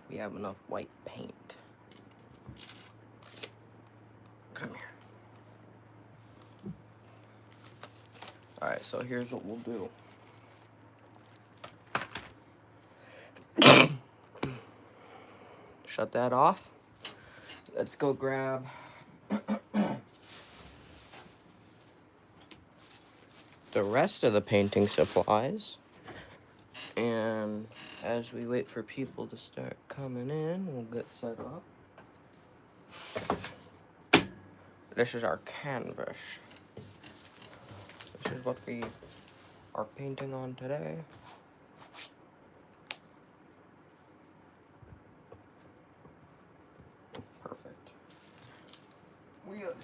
if we have enough white paint. Come here. Alright, so here's what we'll do. Shut that off. Let's go grab the rest of the painting supplies. And as we wait for people to start coming in, we'll get set up. This is our canvas. This is what we are painting on today. Perfect. We got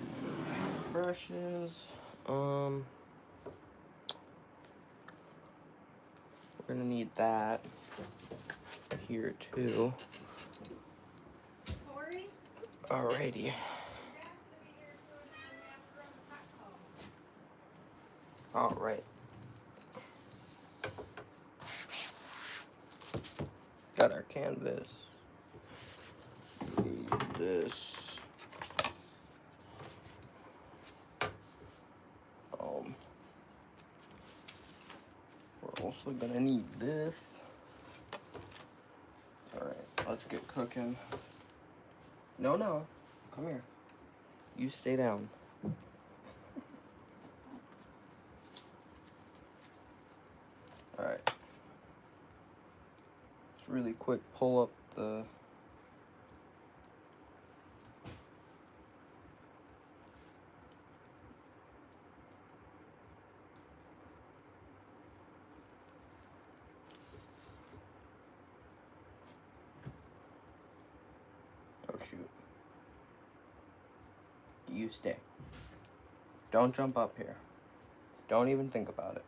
brushes. We're gonna need that here too. Alrighty. Alright. Got our canvas. Need this. We're also gonna need this. Alright, let's get cooking. No, come here. You stay down. Alright. Just really quick pull up the oh shoot. You stay. Don't jump up here. Don't even think about it.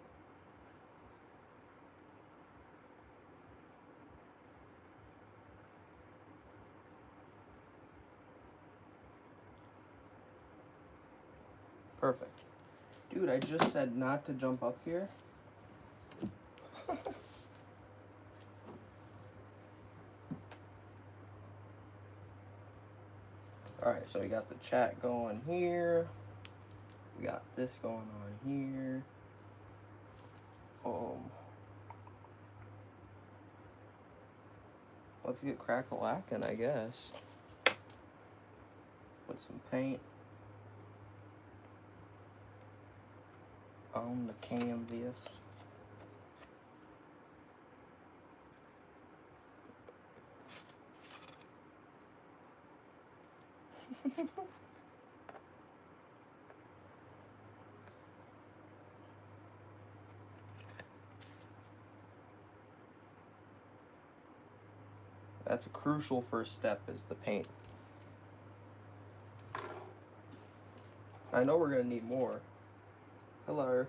Perfect. Dude, I just said not to jump up here. Alright, so we got the chat going here. We got this going on here. Let's get crack-a-lackin', I guess. Put some paint on the canvas. That's a crucial first step, is the paint. I know we're gonna need more. Hello.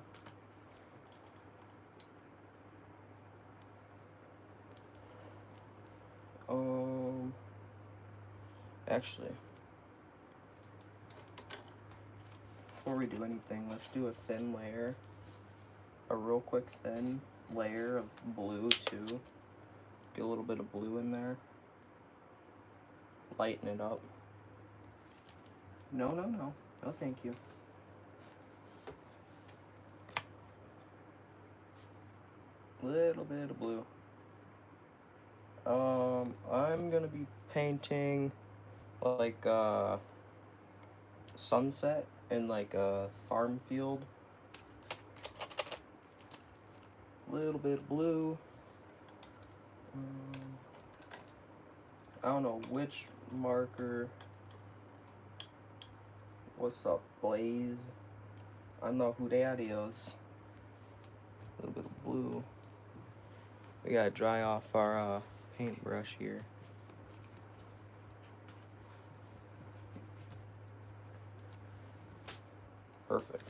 Actually, before we do anything, let's do a thin layer. A real quick thin layer of blue too. Get a little bit of blue in there. Lighten it up. No, thank you. Little bit of blue. I'm gonna be painting like sunset in like a farm field. Little bit of blue. I don't know which marker. What's up, Blaze? I know who that is. A little bit of blue. We gotta dry off our paintbrush here. Perfect.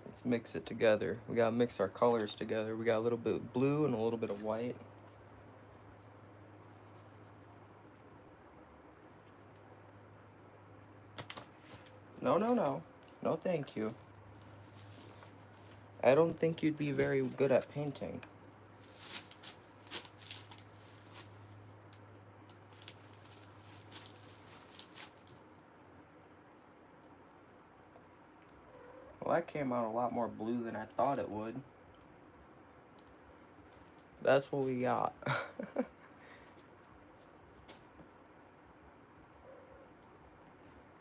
Let's mix it together. We gotta mix our colors together. We got a little bit of blue and a little bit of white. No. No, thank you. I don't think you'd be very good at painting. Well, that came out a lot more blue than I thought it would. That's what we got.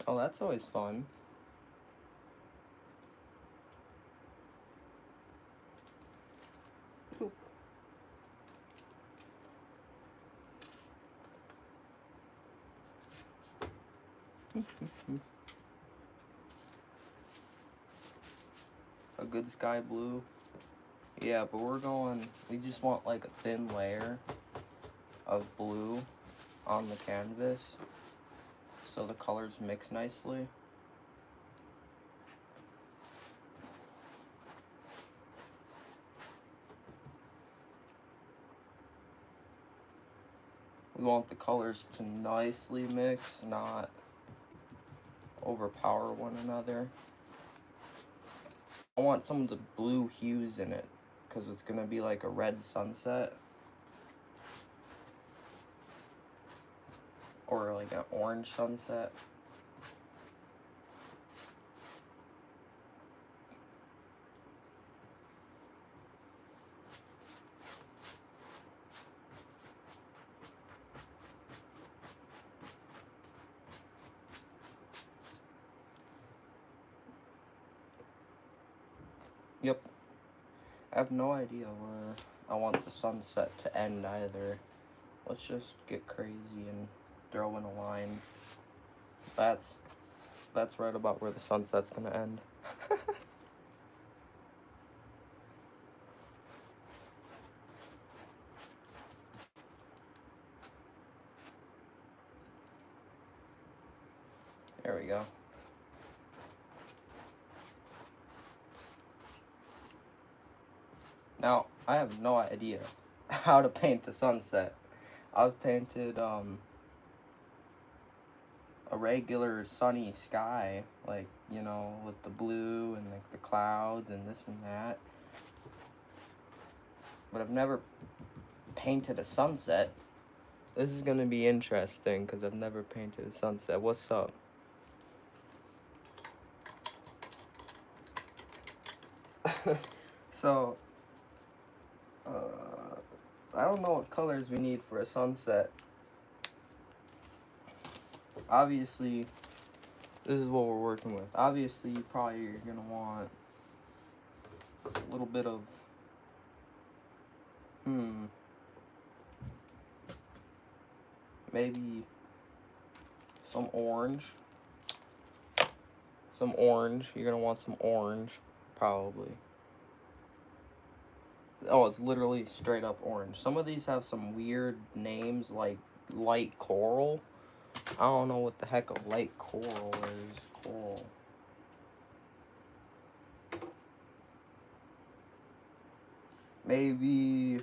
Oh, that's always fun. Poop. A good sky blue. Yeah, but we just want like a thin layer of blue on the canvas so the colors mix nicely. We want the colors to nicely mix, not overpower one another. I want some of the blue hues in it because it's going to be like a red sunset or like an orange sunset. Yep. I have no idea where I want the sunset to end either. Let's just get crazy and throw in a line. That's right about where the sunset's gonna end. There we go. Now, I have no idea how to paint a sunset. I've painted a regular sunny sky, like, you know, with the blue and like the clouds and this and that. But I've never painted a sunset. This is gonna be interesting because I've never painted a sunset. What's up? So, I don't know what colors we need for a sunset. Obviously, this is what we're working with. Obviously, you're gonna want a little bit of, maybe some orange. You're gonna want some orange, probably. Oh, it's literally straight up orange. Some of these have some weird names like light coral. I don't know what the heck a light coral is. Coral. Maybe...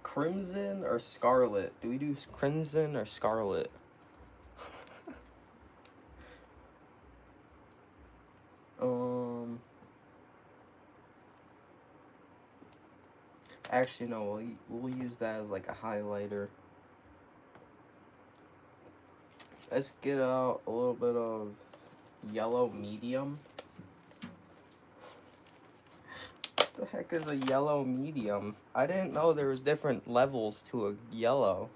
Crimson or scarlet? Do we do crimson or scarlet? Actually, no, we'll use that as like a highlighter. Let's get out a little bit of yellow medium. What the heck is a yellow medium? I didn't know there was different levels to a yellow.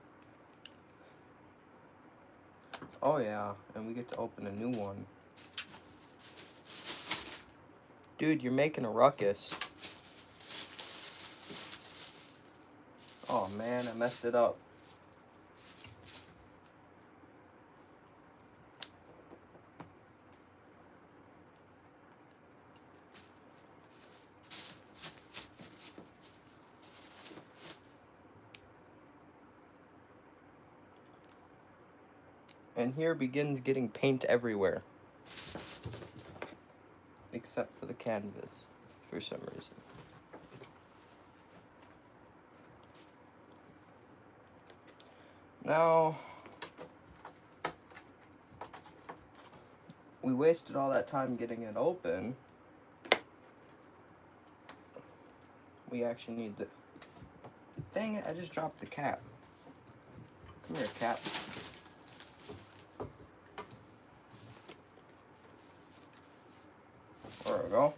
Oh yeah, and we get to open a new one. Dude, you're making a ruckus. Oh man, I messed it up. And here begins getting paint everywhere. Except for the canvas, for some reason. Now, we wasted all that time getting it open. We actually need the... Dang it, I just dropped the cap. Come here, cap. There we go.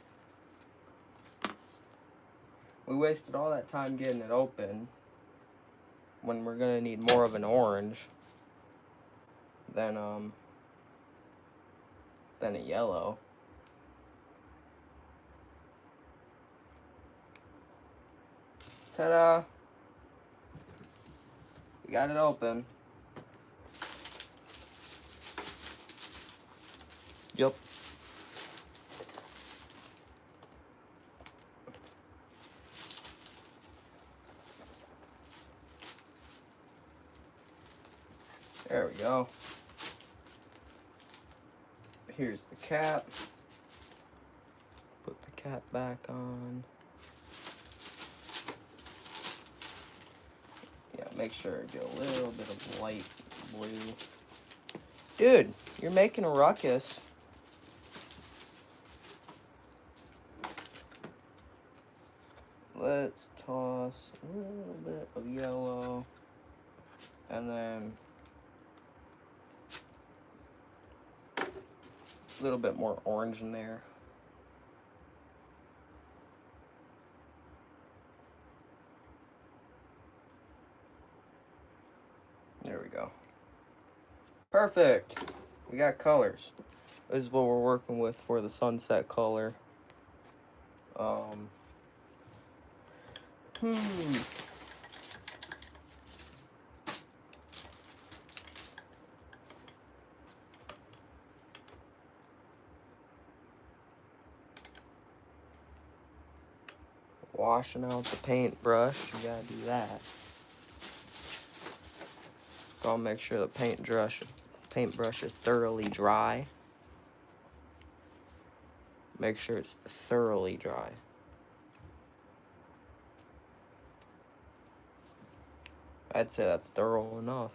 We wasted all that time getting it open when we're gonna need more of an orange than a yellow. Ta-da! We got it open. Yup. There we go. Here's the cap. Put the cap back on. Yeah, make sure to get a little bit of light blue. Dude, you're making a ruckus. Let's toss a little bit of yellow. And then a little bit more orange in there. There we go. Perfect. We got colors. This is what we're working with for the sunset color. Washing out the paintbrush, you gotta do that. Gotta make sure the paintbrush is thoroughly dry. Make sure it's thoroughly dry. I'd say that's thorough enough.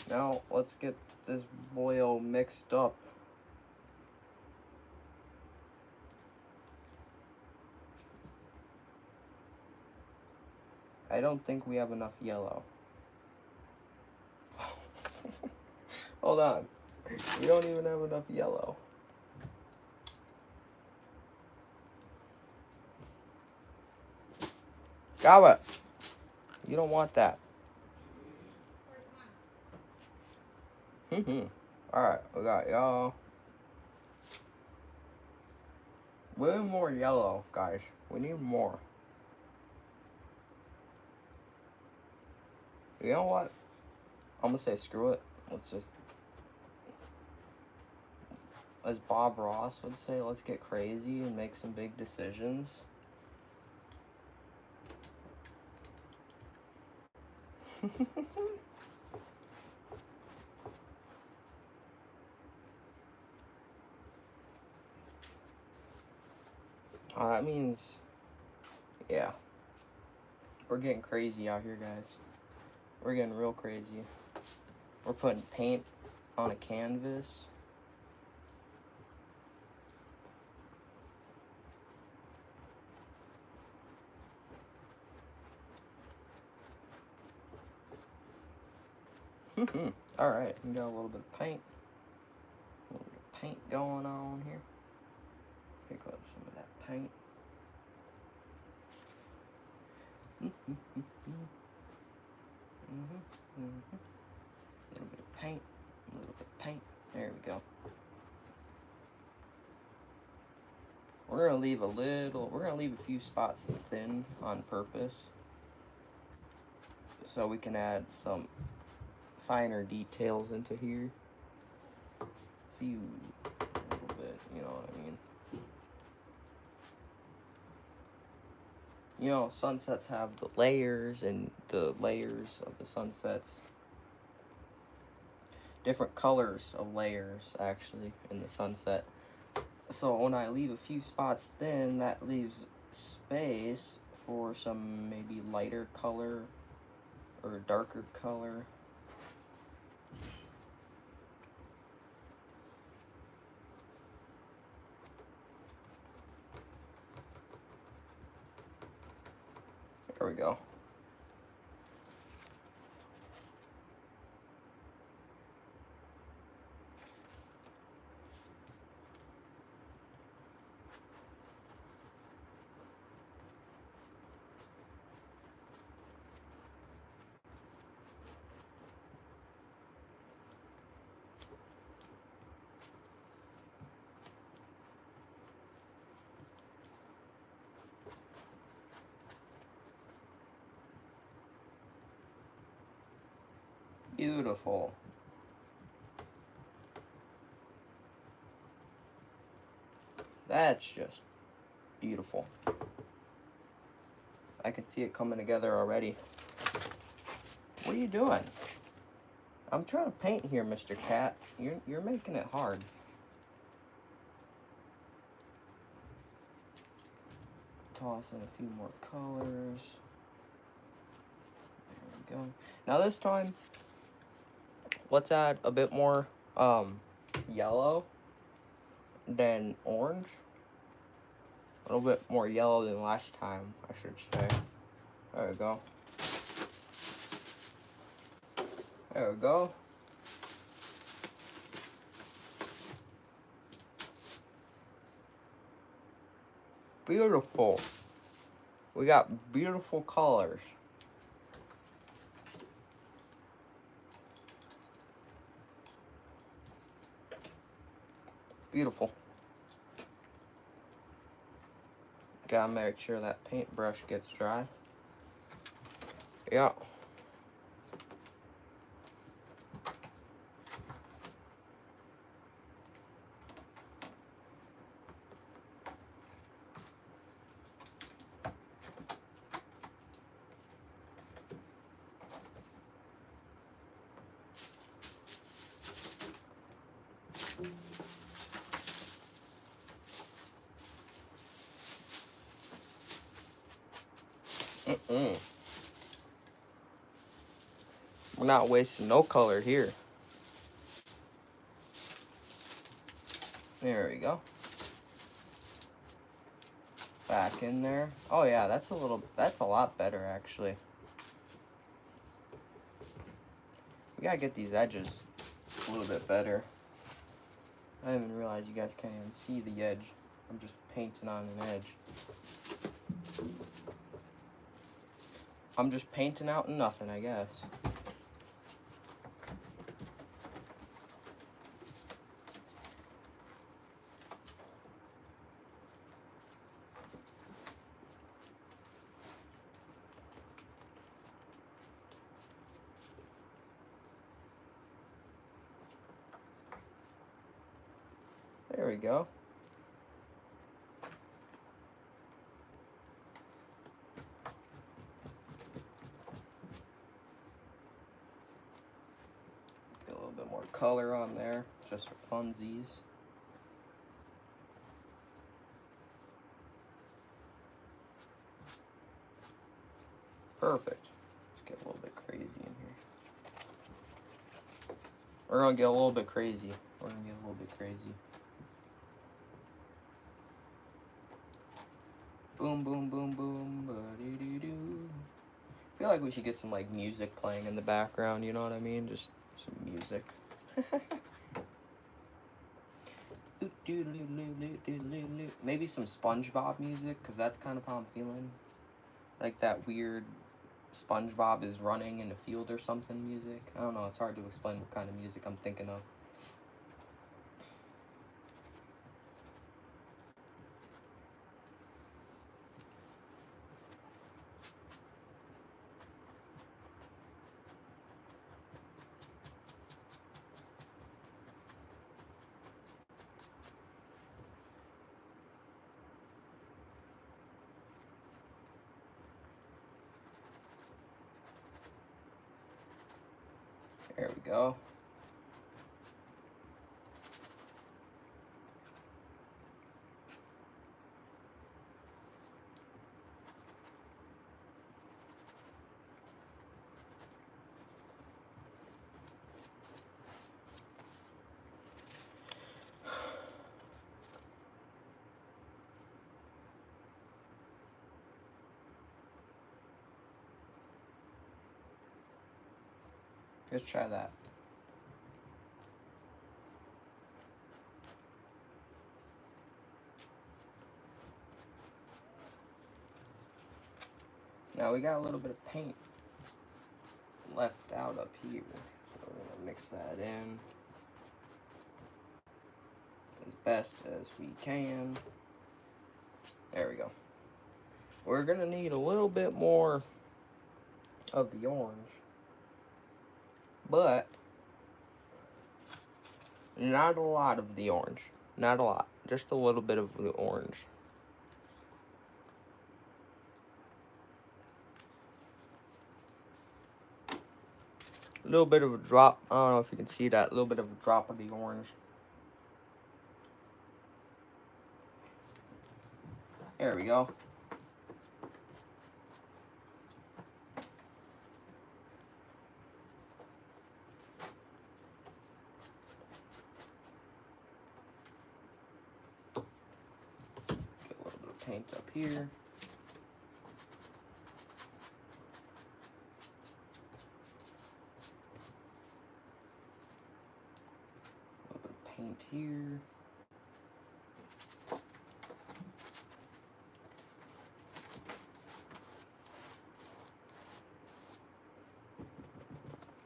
Now, let's get this boy all mixed up. I don't think we have enough yellow. Hold on. We don't even have enough yellow. Gawa, you don't want that. Alright, we got y'all. We need more yellow, guys. We need more. You know what? I'm gonna say screw it. Let's just, as Bob Ross would say, let's get crazy and make some big decisions. That means, yeah, we're getting crazy out here, guys. We're getting real crazy. We're putting paint on a canvas. Alright, we got a little bit of paint. A little bit of paint going on here. Pick up some of that paint. A little bit of paint. A little bit of paint. There we go. We're gonna leave a few spots thin on purpose, so we can add some finer details into here. A little bit, you know what I mean. You know, sunsets have the layers, and the layers of the sunsets, different colors of layers actually in the sunset. So when I leave a few spots thin, that leaves space for some maybe lighter color or darker color. There we go. Beautiful. That's just beautiful. I can see it coming together already. What are you doing? I'm trying to paint here, Mr. Cat. You're making it hard. Toss in a few more colors. There we go. Now this time, let's add a bit more yellow than orange. A little bit more yellow than last time, I should say. There we go. There we go. Beautiful. We got beautiful colors. Beautiful. Gotta make sure that paintbrush gets dry. Yeah. We're not wasting no color here. There we go. Back in there. Oh yeah, that's a lot better actually. We gotta get these edges a little bit better. I didn't even realize you guys can't even see the edge. I'm just painting on an edge. I'm just painting out nothing, I guess. There we go. Get a little bit more color on there, just for funsies. Perfect. Let's get a little bit crazy in here. We're gonna get a little bit crazy. We're gonna get a little bit crazy. Boom, boom, boom, boom, ba-dee-dee-doo. I feel like we should get some like music playing in the background, you know what I mean? Just some music. Maybe some SpongeBob music, because that's kind of how I'm feeling. Like that weird SpongeBob is running in a field or something music. I don't know, it's hard to explain what kind of music I'm thinking of. There we go. Let's try that. Now we got a little bit of paint left out up here. So we're gonna mix that in as best as we can. There we go. We're gonna need a little bit more of the orange, but not a lot of the orange. Not a lot, just a little bit of the orange. A little bit of a drop. I don't know if you can see that. A little bit of a drop of the orange. There we go. Get a little bit of paint up here. A little bit of paint here.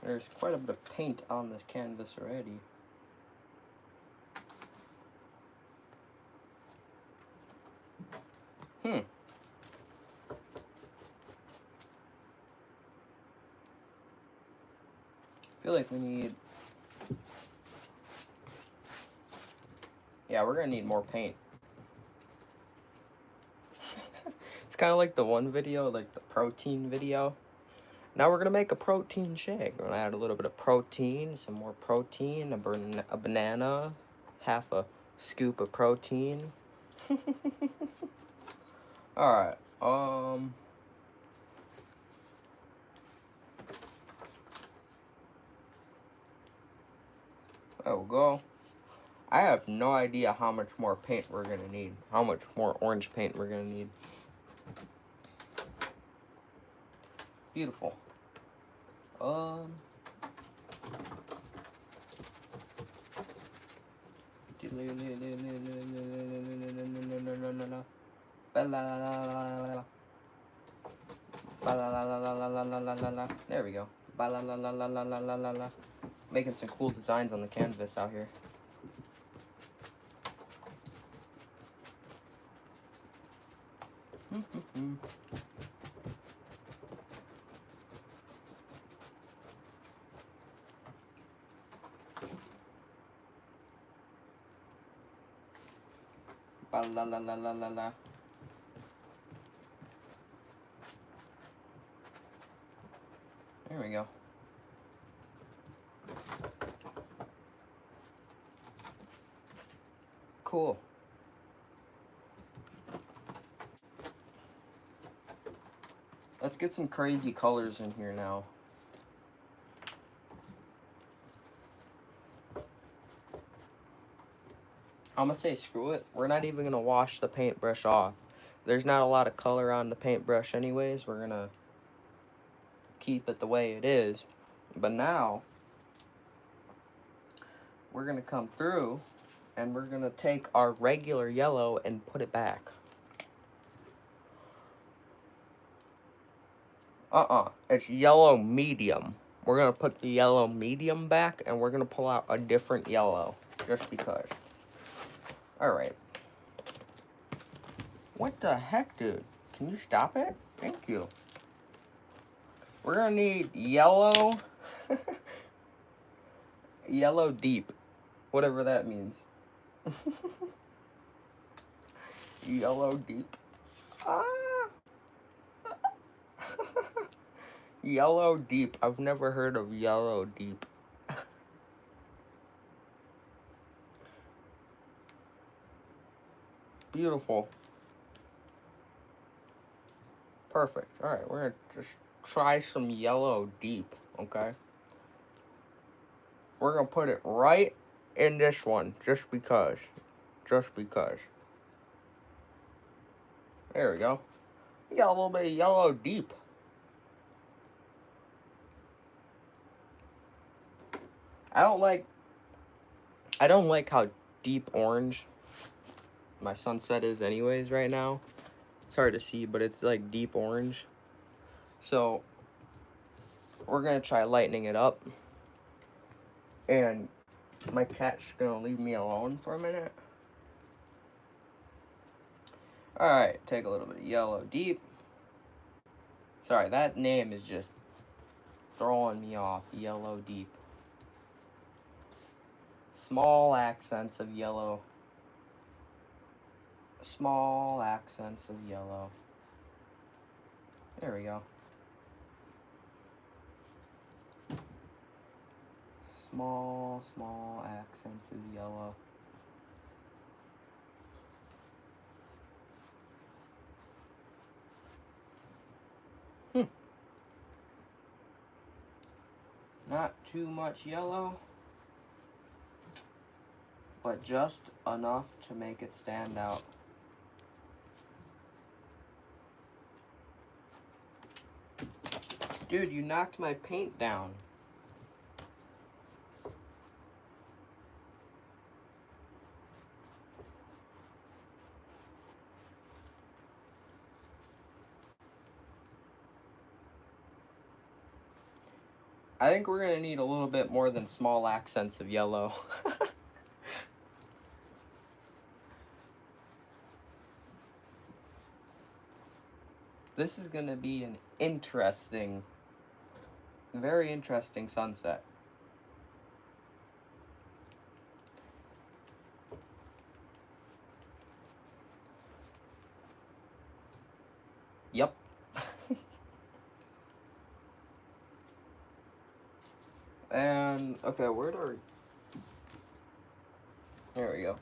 There's quite a bit of paint on this canvas already. I feel like we need... Yeah, we're gonna need more paint. It's kind of like the one video, like the protein video. Now we're gonna make a protein shake. We're gonna add a little bit of protein, some more protein, a banana, half a scoop of protein. Alright, there we go. I have no idea how much more paint we're gonna need. How much more orange paint we're gonna need. Beautiful. There we go. Making some cool designs on the canvas out here. There we go. Cool. Let's get some crazy colors in here now. I'm gonna say screw it. We're not even gonna wash the paintbrush off. There's not a lot of color on the paintbrush anyways. We're gonna keep it the way it is. But now, we're gonna come through and we're gonna take our regular yellow and put it back. It's yellow medium. We're gonna put the yellow medium back and we're gonna pull out a different yellow, just because. Alright. What the heck, dude? Can you stop it? Thank you. We're gonna need yellow. Yellow deep. Whatever that means. Yellow deep. Yellow deep. I've never heard of yellow deep. Beautiful. Perfect. Alright, we're gonna just try some yellow deep, okay? We're gonna put it right in this one, just because. Just because. There we go. We got a little bit of yellow deep. I don't like how deep orange my sunset is anyways right now. It's hard to see, but it's like deep orange. So we're gonna try lightening it up. And my cat's gonna leave me alone for a minute. Alright, take a little bit of yellow deep. Sorry, that name is just throwing me off. Yellow deep. Small accents of yellow. Small accents of yellow. There we go. Small accents of yellow. Not too much yellow, but just enough to make it stand out. Dude, you knocked my paint down. I think we're gonna need a little bit more than small accents of yellow. This is gonna be an interesting, very interesting sunset. Yep. And, okay, where do we... There we go.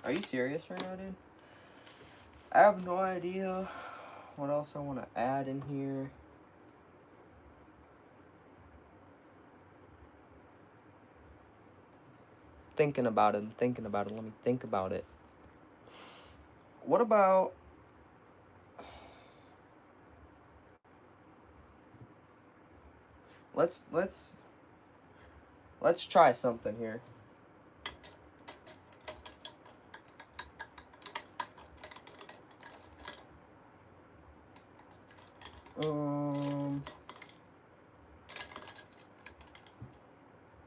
Are you serious right now, dude? I have no idea what else I want to add in here. Thinking about it. Let me think about it. What about... Let's try something here.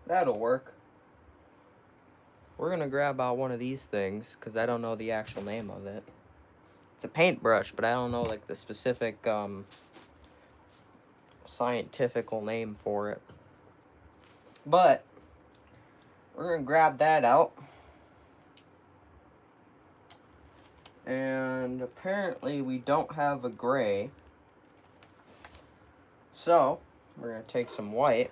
That'll work. We're gonna grab out one of these things because I don't know the actual name of it. It's a paintbrush, but I don't know like the specific scientifical name for it. But we're gonna grab that out. And apparently we don't have a gray. So we're gonna take some white.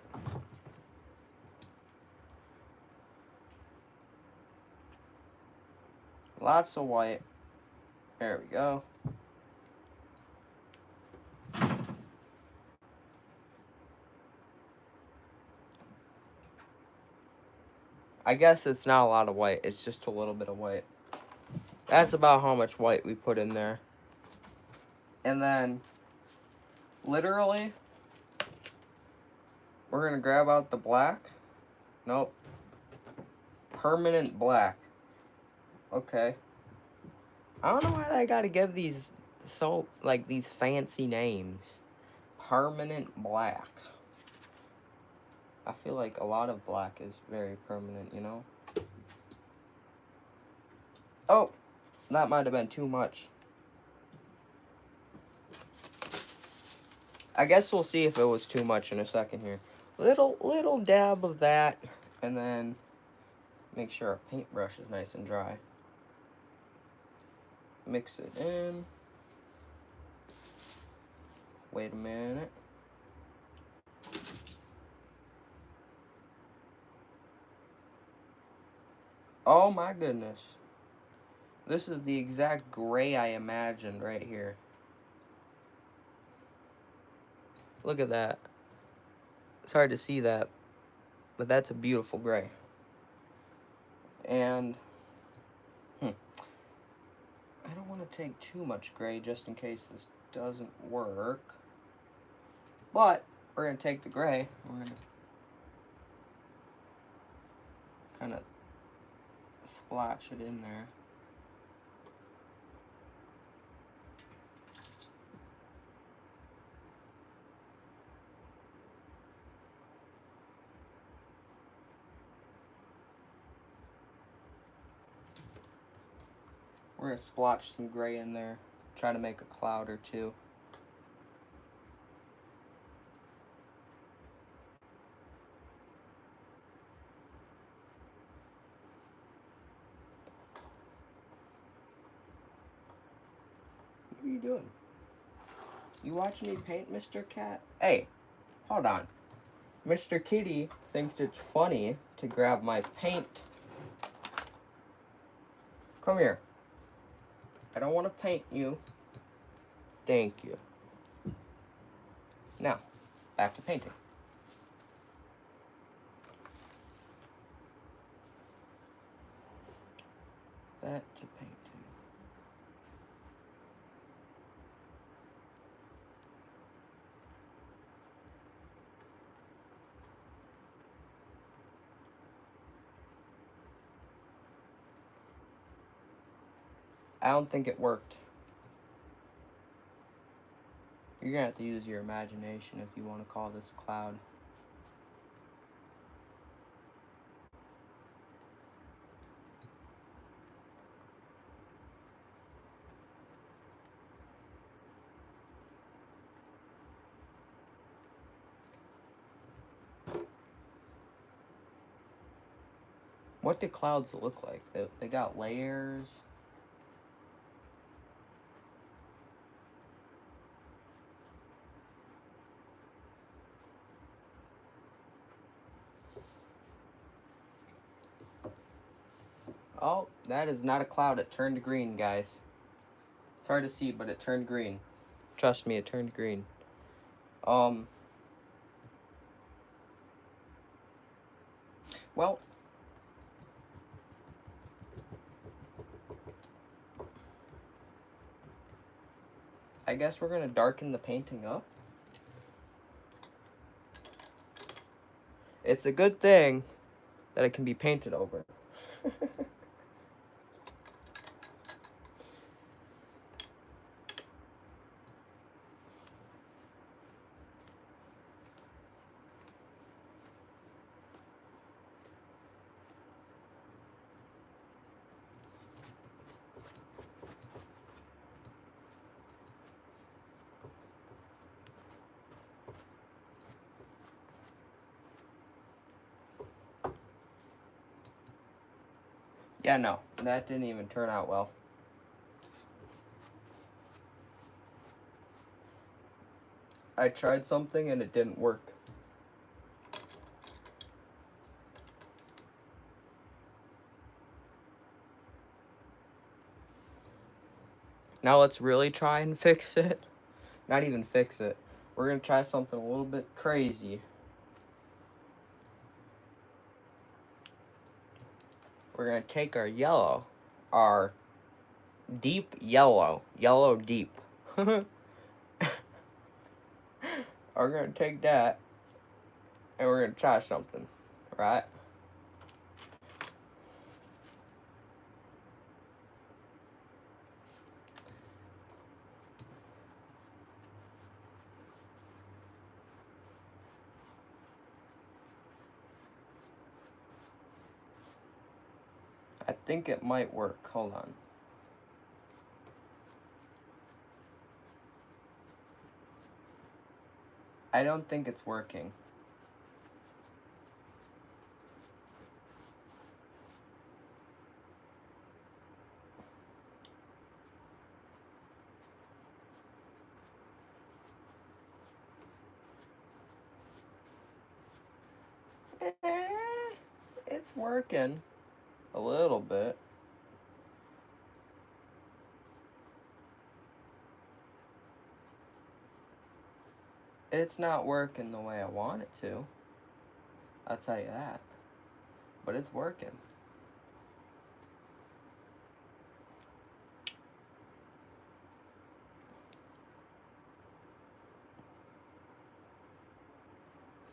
Lots of white. There we go. I guess it's not a lot of white, it's just a little bit of white. That's about how much white we put in there. And then, literally, we're gonna grab out the black. Nope. Permanent black. Okay. I don't know why I gotta give these these fancy names. Permanent black. I feel like a lot of black is very permanent, you know? Oh, that might have been too much. I guess we'll see if it was too much in a second here. Little dab of that, and then make sure our paintbrush is nice and dry. Mix it in. Wait a minute. Oh my goodness. This is the exact gray I imagined right here. Look at that. It's hard to see that, but that's a beautiful gray. And, I don't want to take too much gray just in case this doesn't work. But, we're going to take the gray. We're going to kind of splash it in there. We're going to splotch some gray in there, try to make a cloud or two. What are you doing? You watching me paint, Mr. Cat? Hey, hold on. Mr. Kitty thinks it's funny to grab my paint. Come here. I don't want to paint you. Thank you. Now, back to painting. Back to painting. I don't think it worked. You're gonna have to use your imagination if you want to call this a cloud. What do clouds look like? They got layers. Oh, that is not a cloud. It turned green, guys. It's hard to see, but it turned green. Trust me, it turned green. Well, I guess we're gonna darken the painting up. It's a good thing that it can be painted over. Yeah, no, that didn't even turn out well. I tried something and it didn't work. Now let's really try and fix it. Not even fix it. We're gonna try something a little bit crazy. We're gonna take our yellow, our deep yellow deep. We're gonna take that and we're gonna try something, right? I think it might work. Hold on. I don't think it's working. It's working a little bit. It's not working the way I want it to. I'll tell you that. But it's working.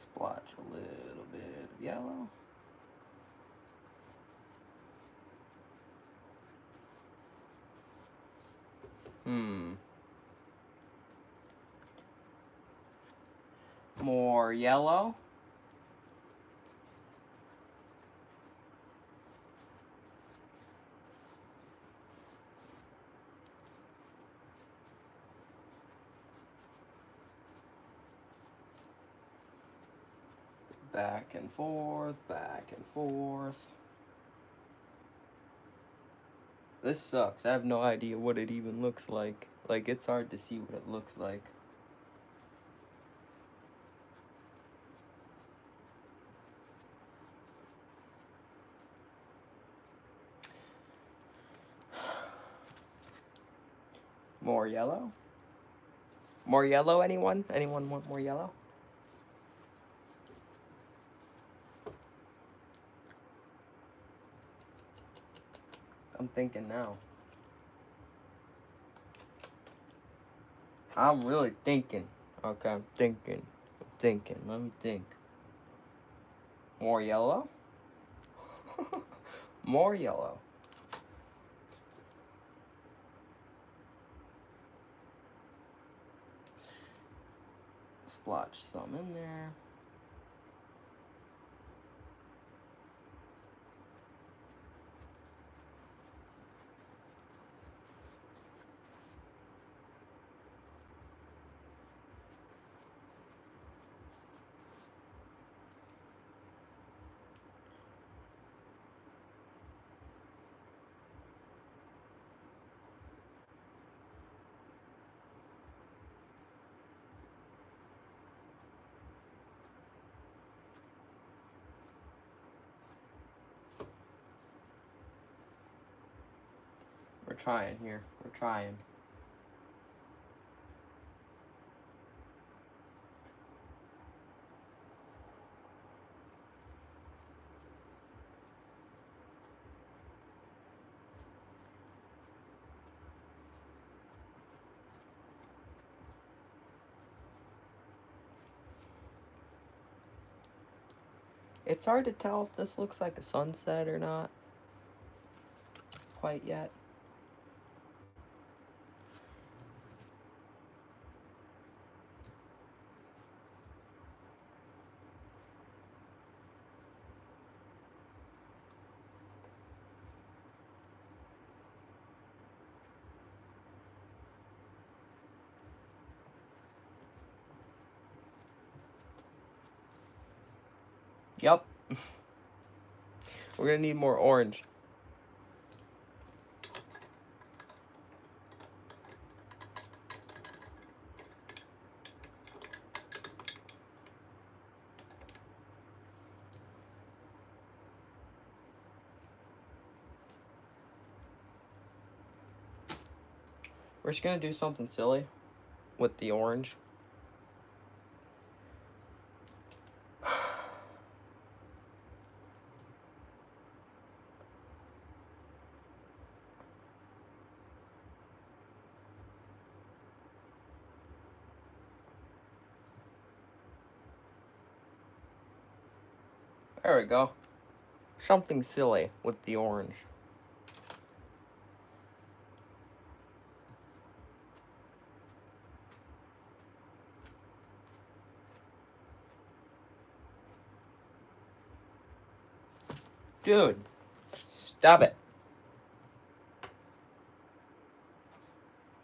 Splotch a little bit of yellow. More yellow. Back and forth, back and forth. This sucks. I have no idea what it even looks like. Like, it's hard to see what it looks like. More yellow? More yellow, anyone? Anyone want more yellow? I'm thinking now. I'm really thinking. Okay, I'm thinking. Let me think. More yellow? More yellow. Splotch some in there. We're trying here. We're trying. It's hard to tell if this looks like a sunset or not quite yet. Yep. We're gonna need more orange. We're just gonna do something silly with the orange. There we go. Something silly with the orange. Dude, stop it.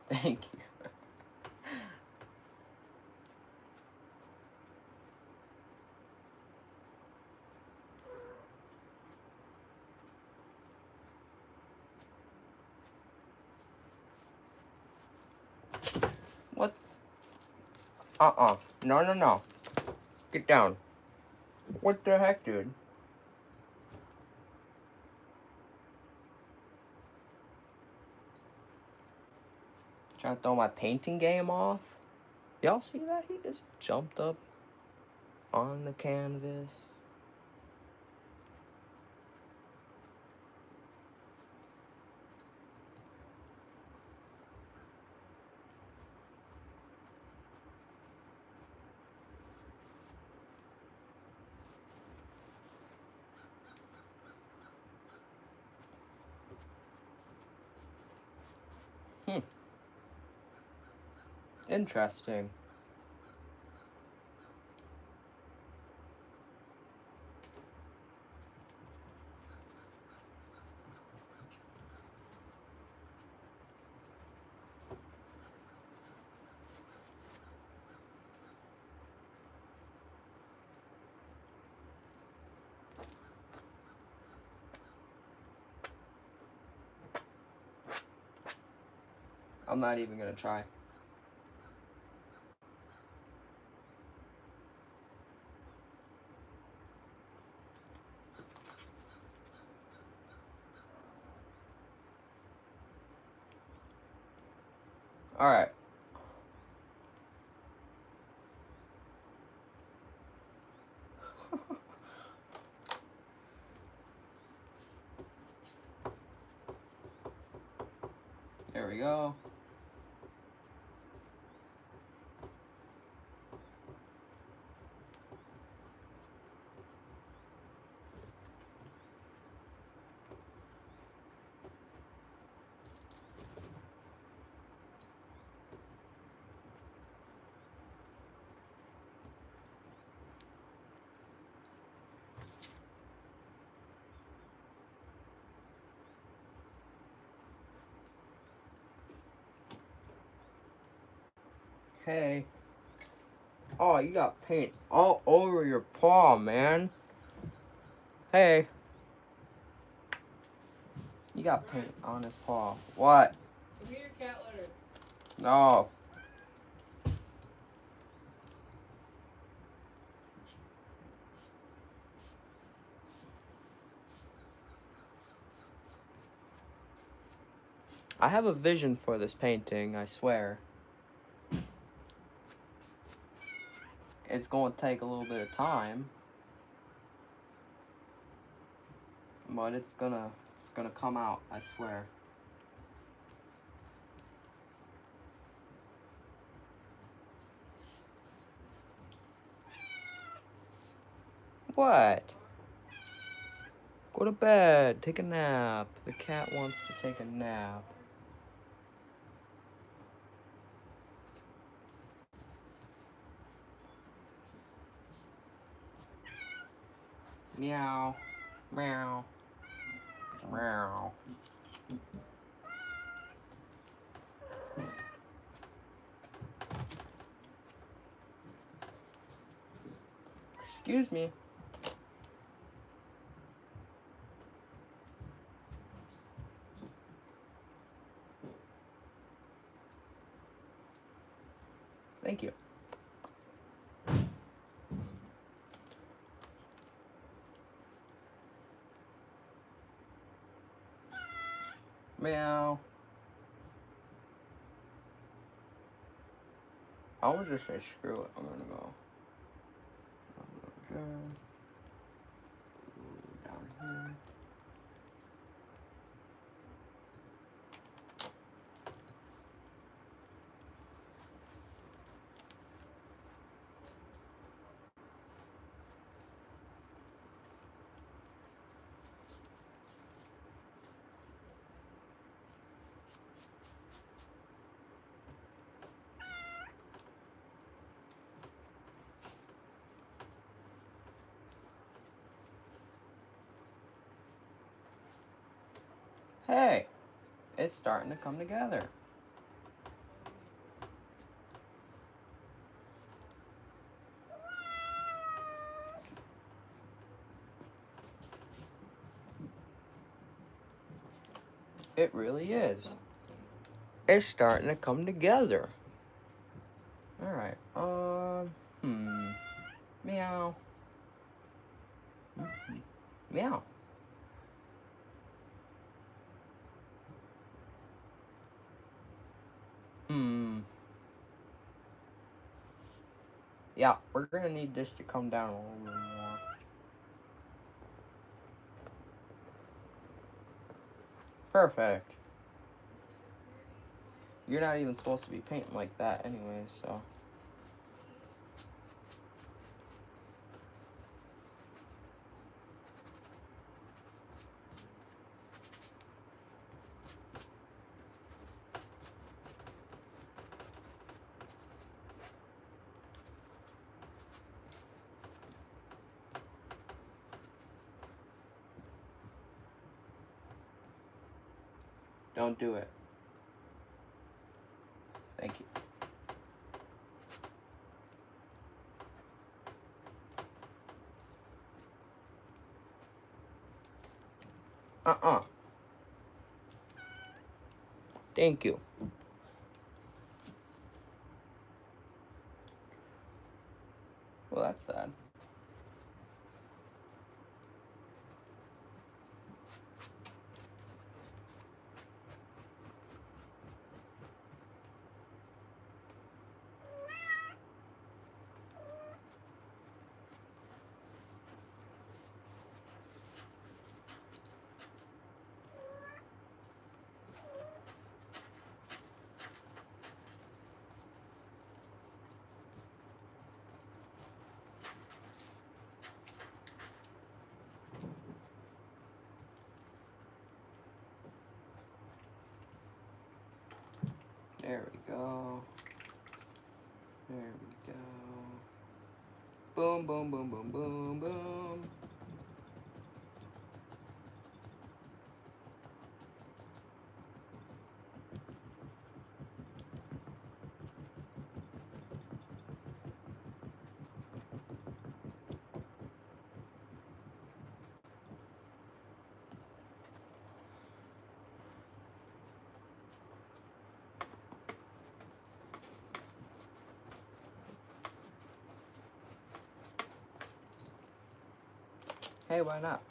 Thank you. What? No. Get down. What the heck, dude? Trying to throw my painting game off? Y'all see that? He just jumped up on the canvas. Interesting. I'm not even gonna try. Alright. There we go. Hey. Oh, you got paint all over your paw, man. Hey. You got paint on his paw. What? Give me your cat litter. No. I have a vision for this painting, I swear. It's going to take a little bit of time. But it's gonna come out, I swear. What? Go to bed, take a nap. The cat wants to take a nap. Meow. Meow. Meow. Excuse me. Thank you. Meow. I would just say screw it. I'm gonna go. Down here. Hey, it's starting to come together. It really is. It's starting to come together. Alright, meow. Meow. Yeah, we're gonna need this to come down a little bit more. Perfect. You're not even supposed to be painting like that anyway, so. Don't do it. Thank you. Thank you. Well, that's sad. There we go. There we go. Boom, boom, boom, boom, boom, boom. Hey, why not?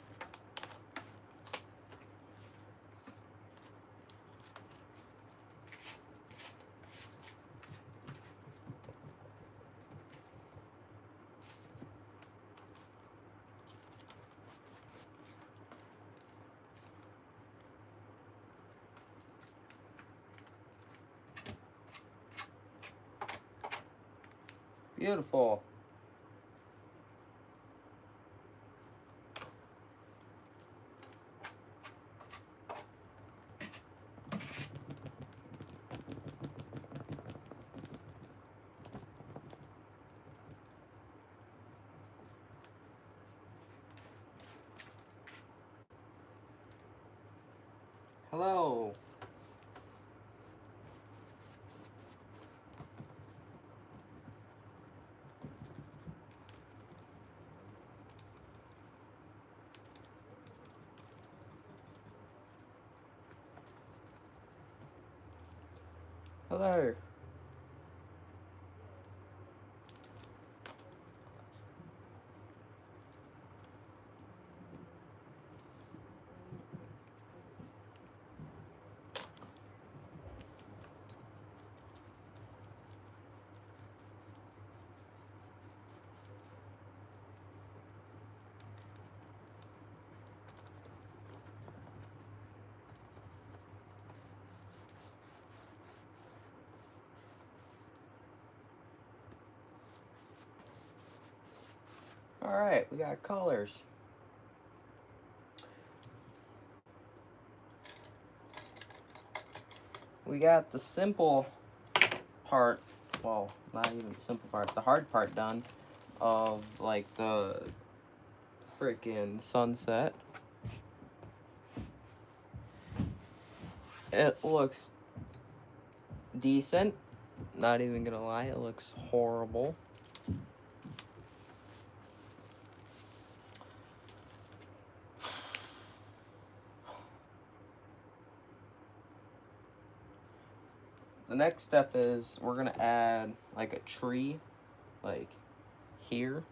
Beautiful. Hello. Hello. All right, we got colors. We got the simple part, well, not even the simple part, the hard part done of like the freaking sunset. It looks decent, not even gonna lie, it looks horrible. The next step is we're gonna add like a tree, like here,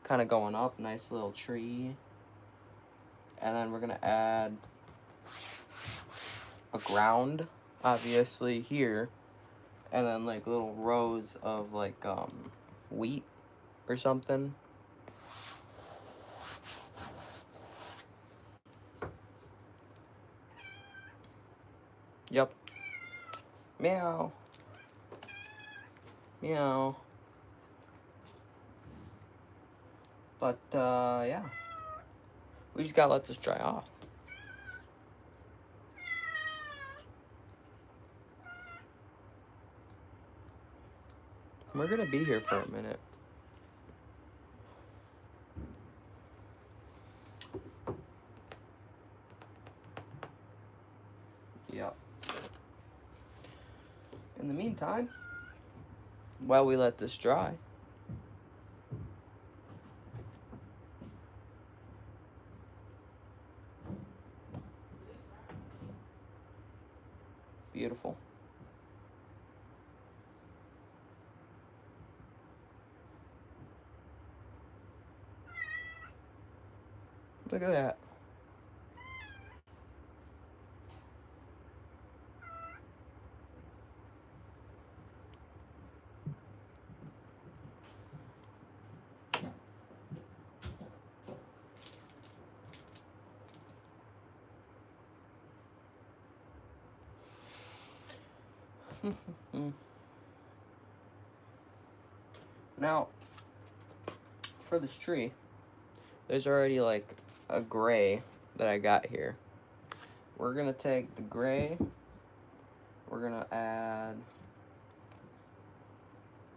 kind of going up, nice little tree. And then we're gonna add a ground, obviously here, and then like little rows of like wheat or something. Yep. Meow. Meow. But yeah, we just gotta let this dry off. We're gonna be here for a minute. meantime, while we let this dry, beautiful. Look at that. Now, for this tree, there's already like a gray that I got here. We're gonna take the gray, we're gonna add,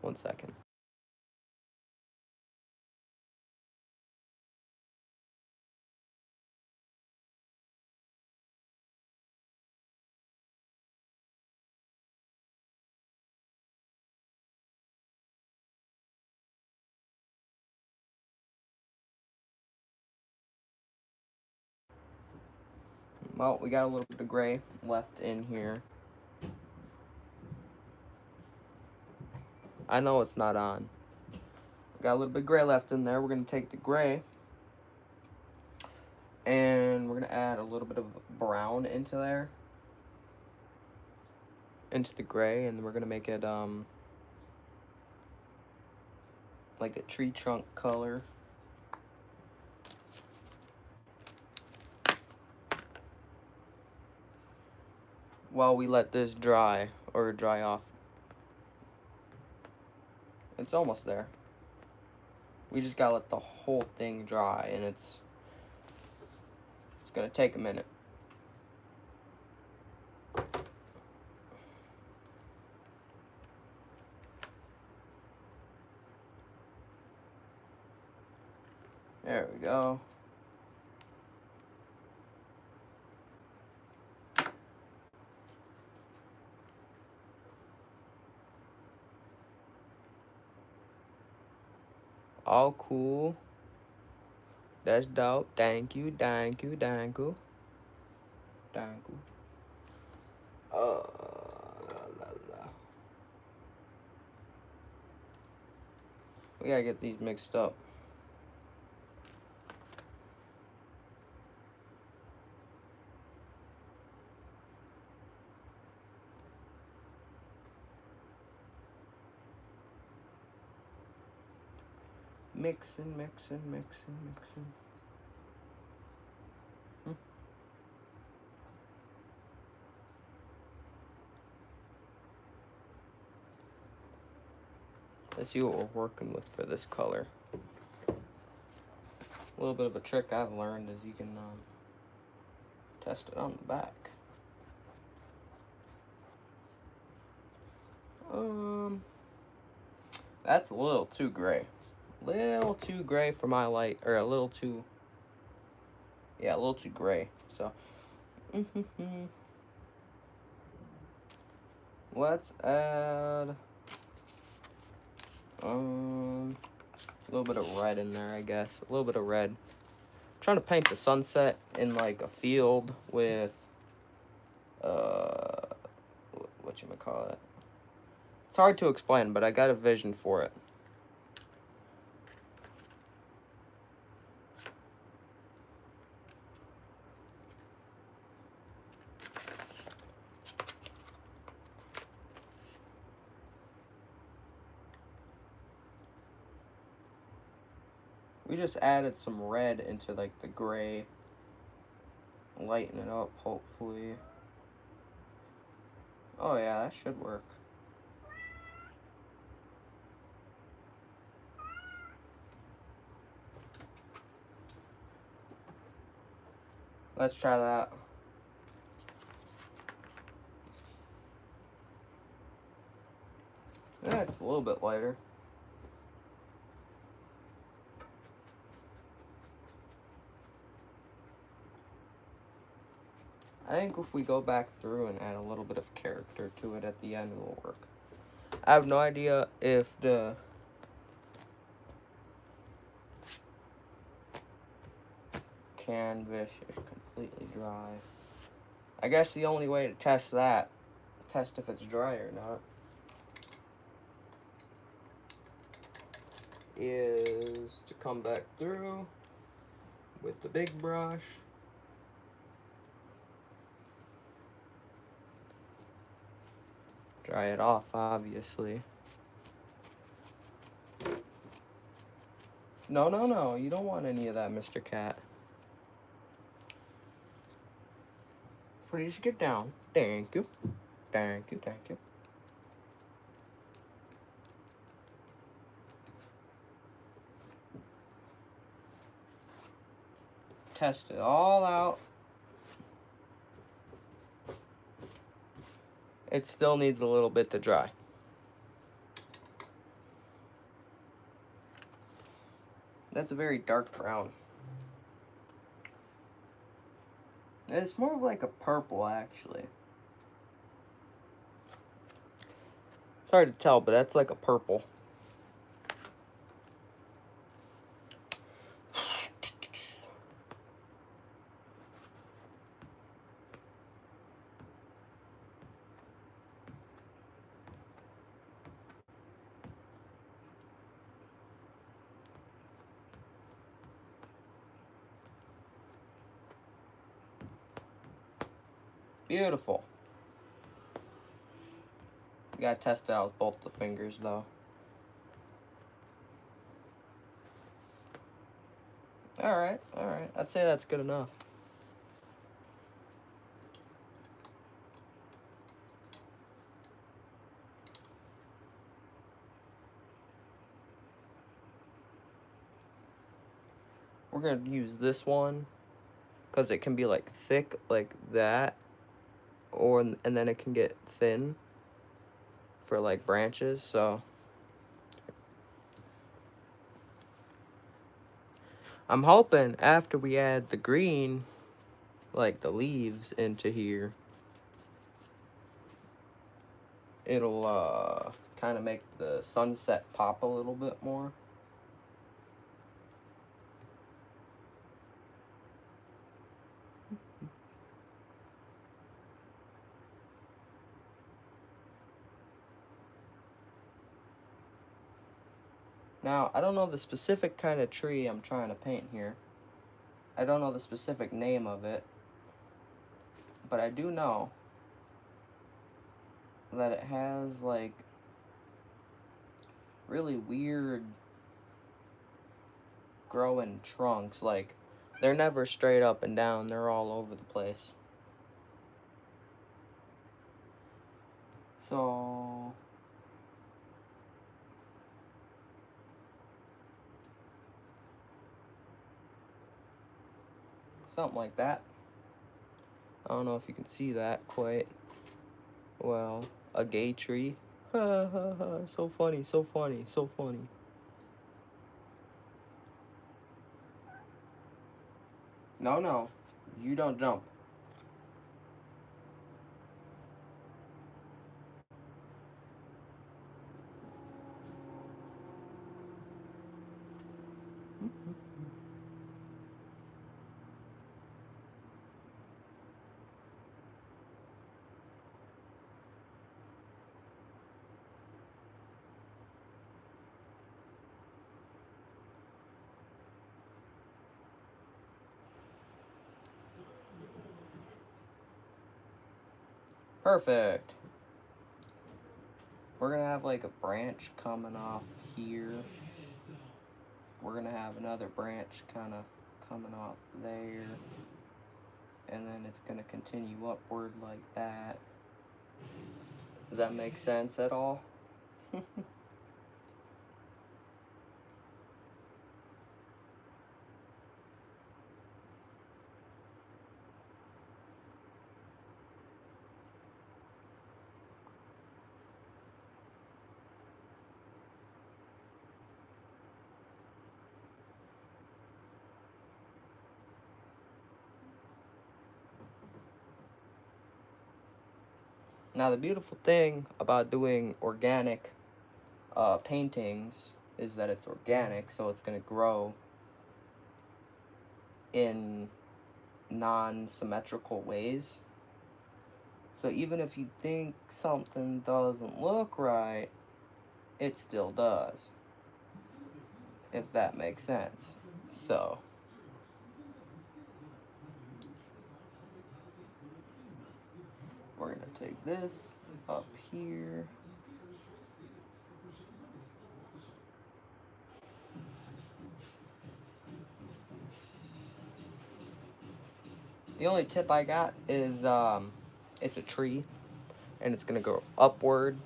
1 second. Well, we got a little bit of gray left in here. I know it's not on. Got a little bit of gray left in there. We're going to take the gray and we're going to add a little bit of brown into there. Into the gray, and we're going to make it like a tree trunk color. While we let this dry, or dry off. It's almost there. We just gotta let the whole thing dry, and it's gonna take a minute. There we go. All cool. That's dope. Thank you, thank you, thank you. Thank you. La, la. We gotta get these mixed up. Mixing, mixing, mixing, mixing. Let's see what we're working with for this color. A little bit of a trick I've learned is you can test it on the back. That's a little too gray. Little too gray for my light, or a little too, yeah, a little too gray. So, let's add a little bit of red in there, I guess. A little bit of red. I'm trying to paint the sunset in like a field with whatchamacallit. It's hard to explain, but I got a vision for it. We just added some red into like the gray. Lighten it up, hopefully. Oh yeah, that should work. Let's try that. Yeah, it's a little bit lighter. I think if we go back through and add a little bit of character to it at the end, it will work. I have no idea if the canvas is completely dry. I guess the only way to test that, test if it's dry or not, is to come back through with the big brush. Dry it off, obviously. No, no, no. You don't want any of that, Mr. Cat. Please get down. Thank you. Thank you, thank you. Test it all out. It still needs a little bit to dry. That's a very dark brown. It's more of like a purple, actually. It's hard to tell, but that's like a purple. Beautiful. You gotta test it out with both the fingers, though. Alright, alright. I'd say that's good enough. We're gonna use this one because it can be like thick like that, and then it can get thin for like branches. So I'm hoping after we add the green, like the leaves into here, it'll kind of make the sunset pop a little bit more. Now, I don't know the specific kind of tree I'm trying to paint here. I don't know the specific name of it. But I do know that it has, like, really weird growing trunks. Like, they're never straight up and down. They're all over the place. So... something like that. I don't know if you can see that quite well. A gay tree. Ha ha ha. So funny, so funny, so funny. No, no. You don't jump. Perfect. We're gonna have like a branch coming off here. We're gonna have another branch kind of coming off there. And then it's gonna continue upward like that. Does that make sense at all? Now, the beautiful thing about doing organic paintings is that it's organic, so it's going to grow in non-symmetrical ways. So even if you think something doesn't look right, it still does, if that makes sense. So we're going to take this up here. The only tip I got is it's a tree and it's going to go upward.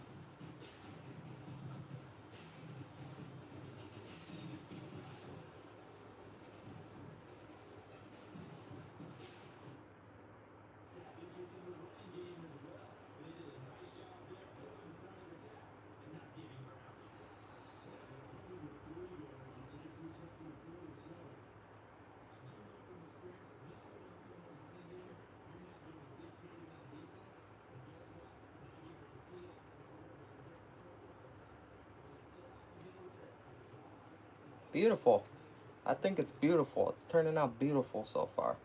Beautiful. I think it's beautiful. It's turning out beautiful so far.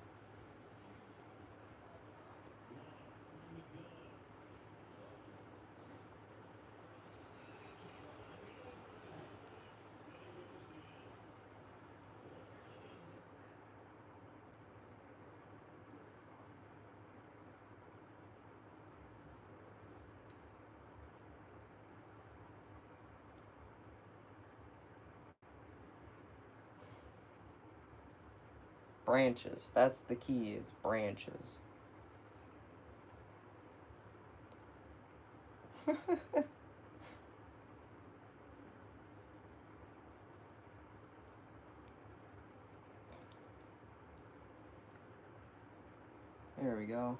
Branches. That's the key, is branches. There we go.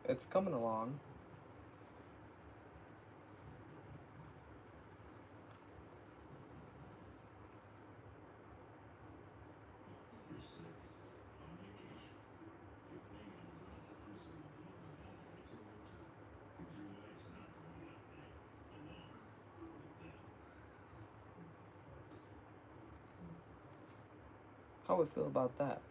It's coming along. How would we feel about that?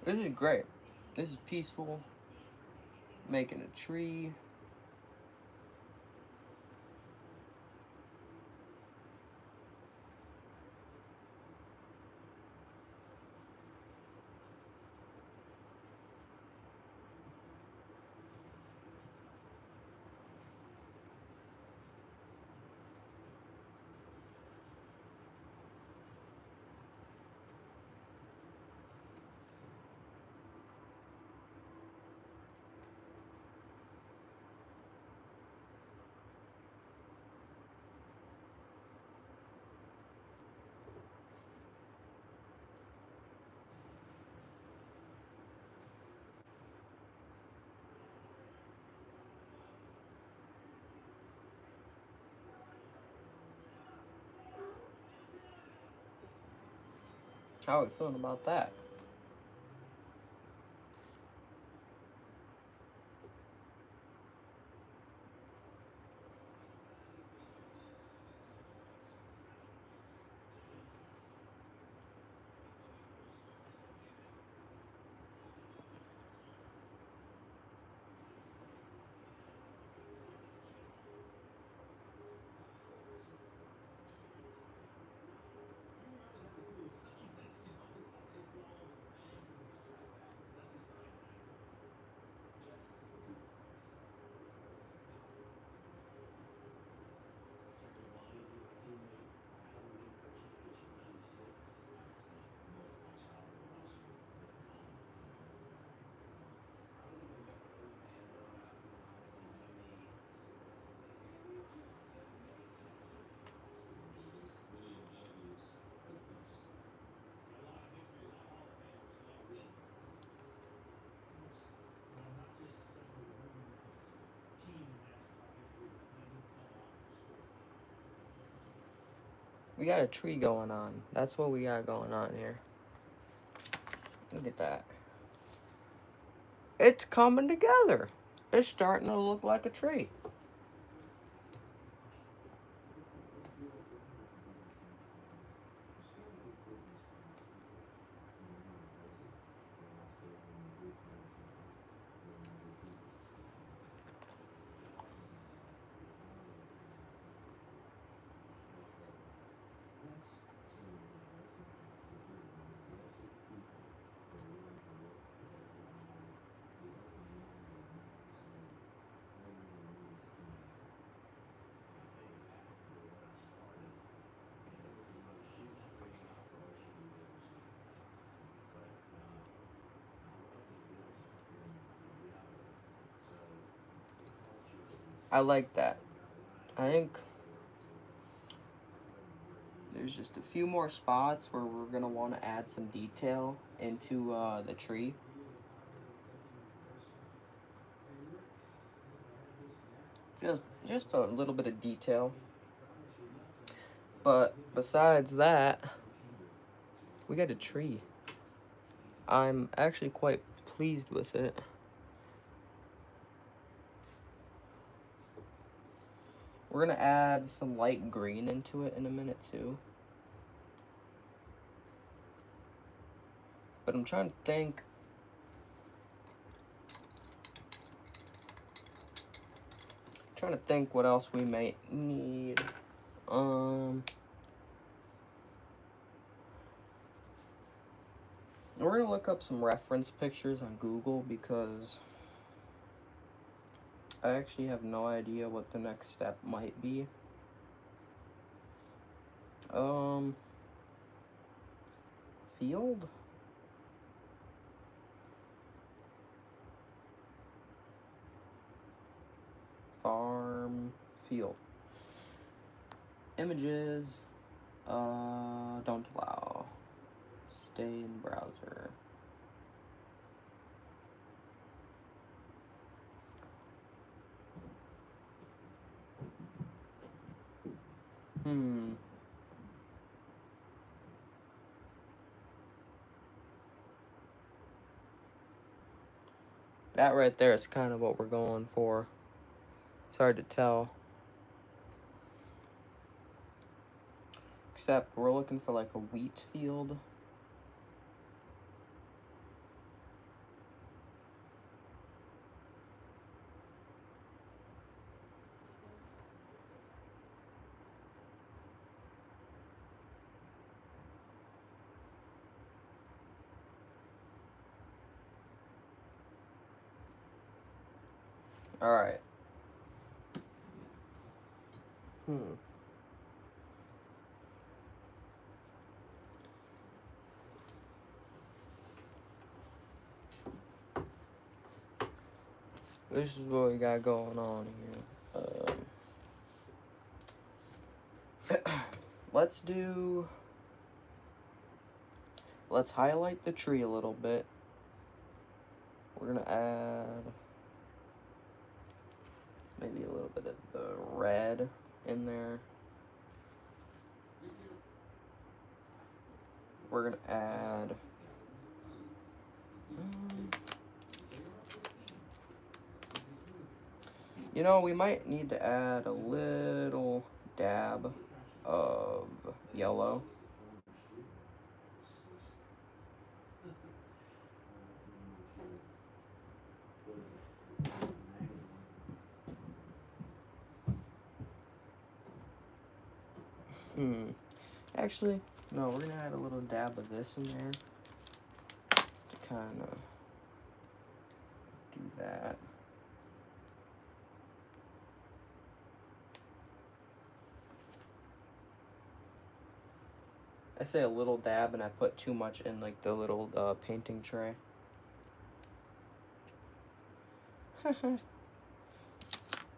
This is great. This is peaceful. Making a tree. How are we feeling about that? We got a tree going on. That's what we got going on here. Look at that. It's coming together. It's starting to look like a tree. I like that. I think there's just a few more spots where we're going to want to add some detail into the tree. Just a little bit of detail. But besides that, we got a tree. I'm actually quite pleased with it. We're going to add some light green into it in a minute too. But I'm trying to think. What else we might need. We're gonna look up some reference pictures on Google because I actually have no idea what the next step might be. Field? Farm field. Images. Don't allow. Stay in browser. That right there is kind of what we're going for. It's hard to tell. Except we're looking for like a wheat field. Alright. This is what we got going on here. Let's highlight the tree a little bit. We're gonna add maybe a little bit of the red in there. we're gonna add you know, we might need to add a little dab of yellow. Actually, no, we're gonna add a little dab of this in there to kind of do that. I say a little dab and I put too much in like the little painting tray.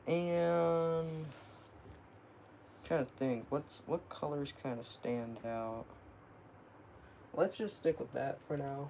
And trying to think what colors kind of stand out. Let's just stick with that for now.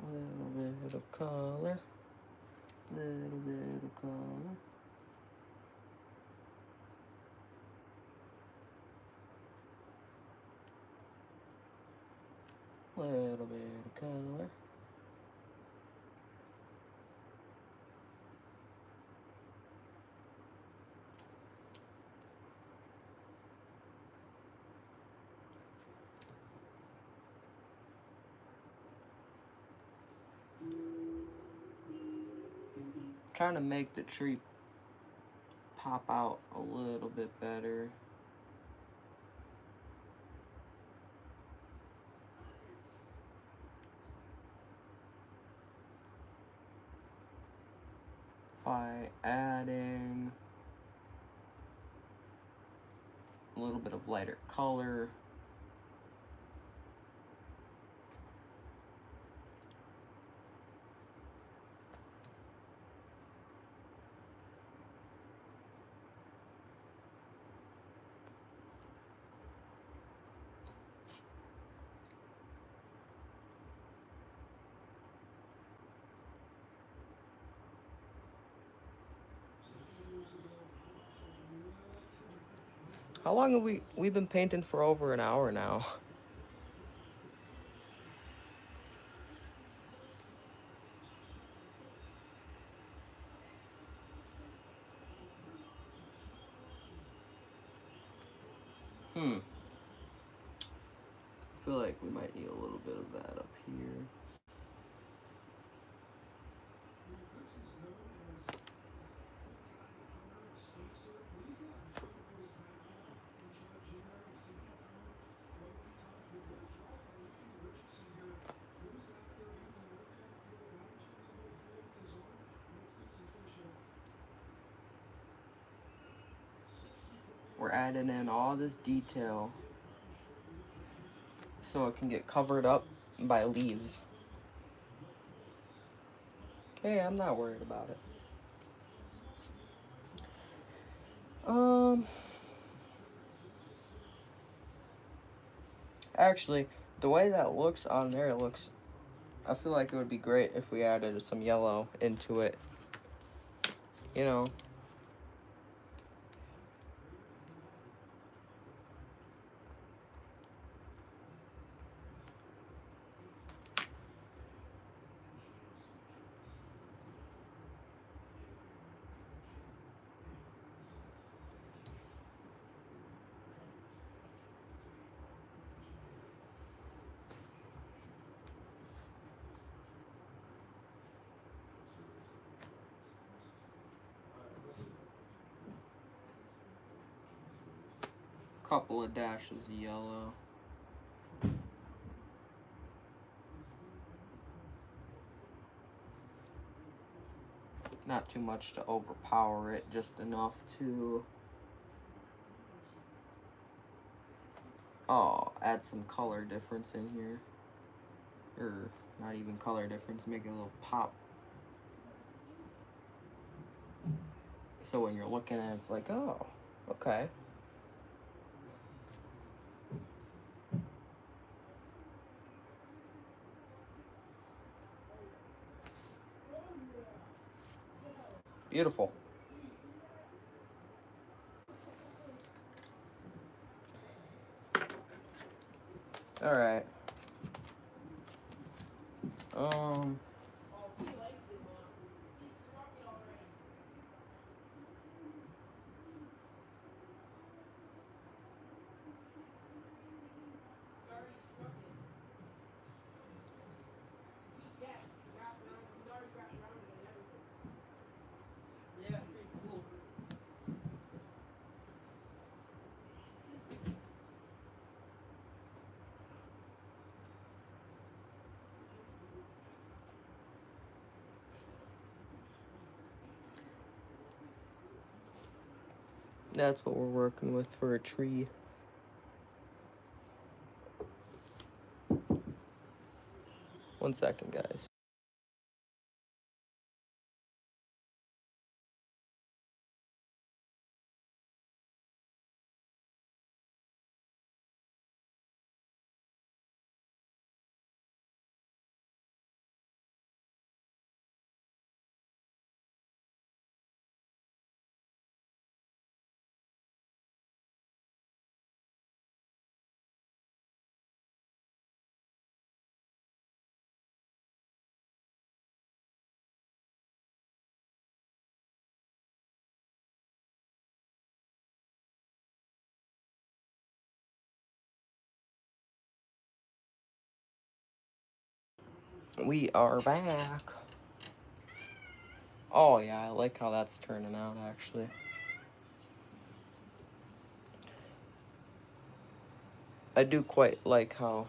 A little bit of color. Little bit of color. Little bit of color. Trying to make the tree pop out a little bit better. By adding a little bit of lighter color. How long have we've been painting for over an hour now? I feel like we might need a little bit of that up here. We're adding in all this detail so it can get covered up by leaves. Hey, I'm not worried about it. Actually, the way that looks on there, it looks, I feel like it would be great if we added some yellow into it. You know. couple of dashes of yellow. Not too much to overpower it, just enough to add some color difference in here. Or not even color difference, make it a little pop. So when you're looking at it, it's like, oh, okay. Beautiful. All right. That's what we're working with for a tree. One second, guys. We are back. Oh yeah, I like how that's turning out actually. I do quite like how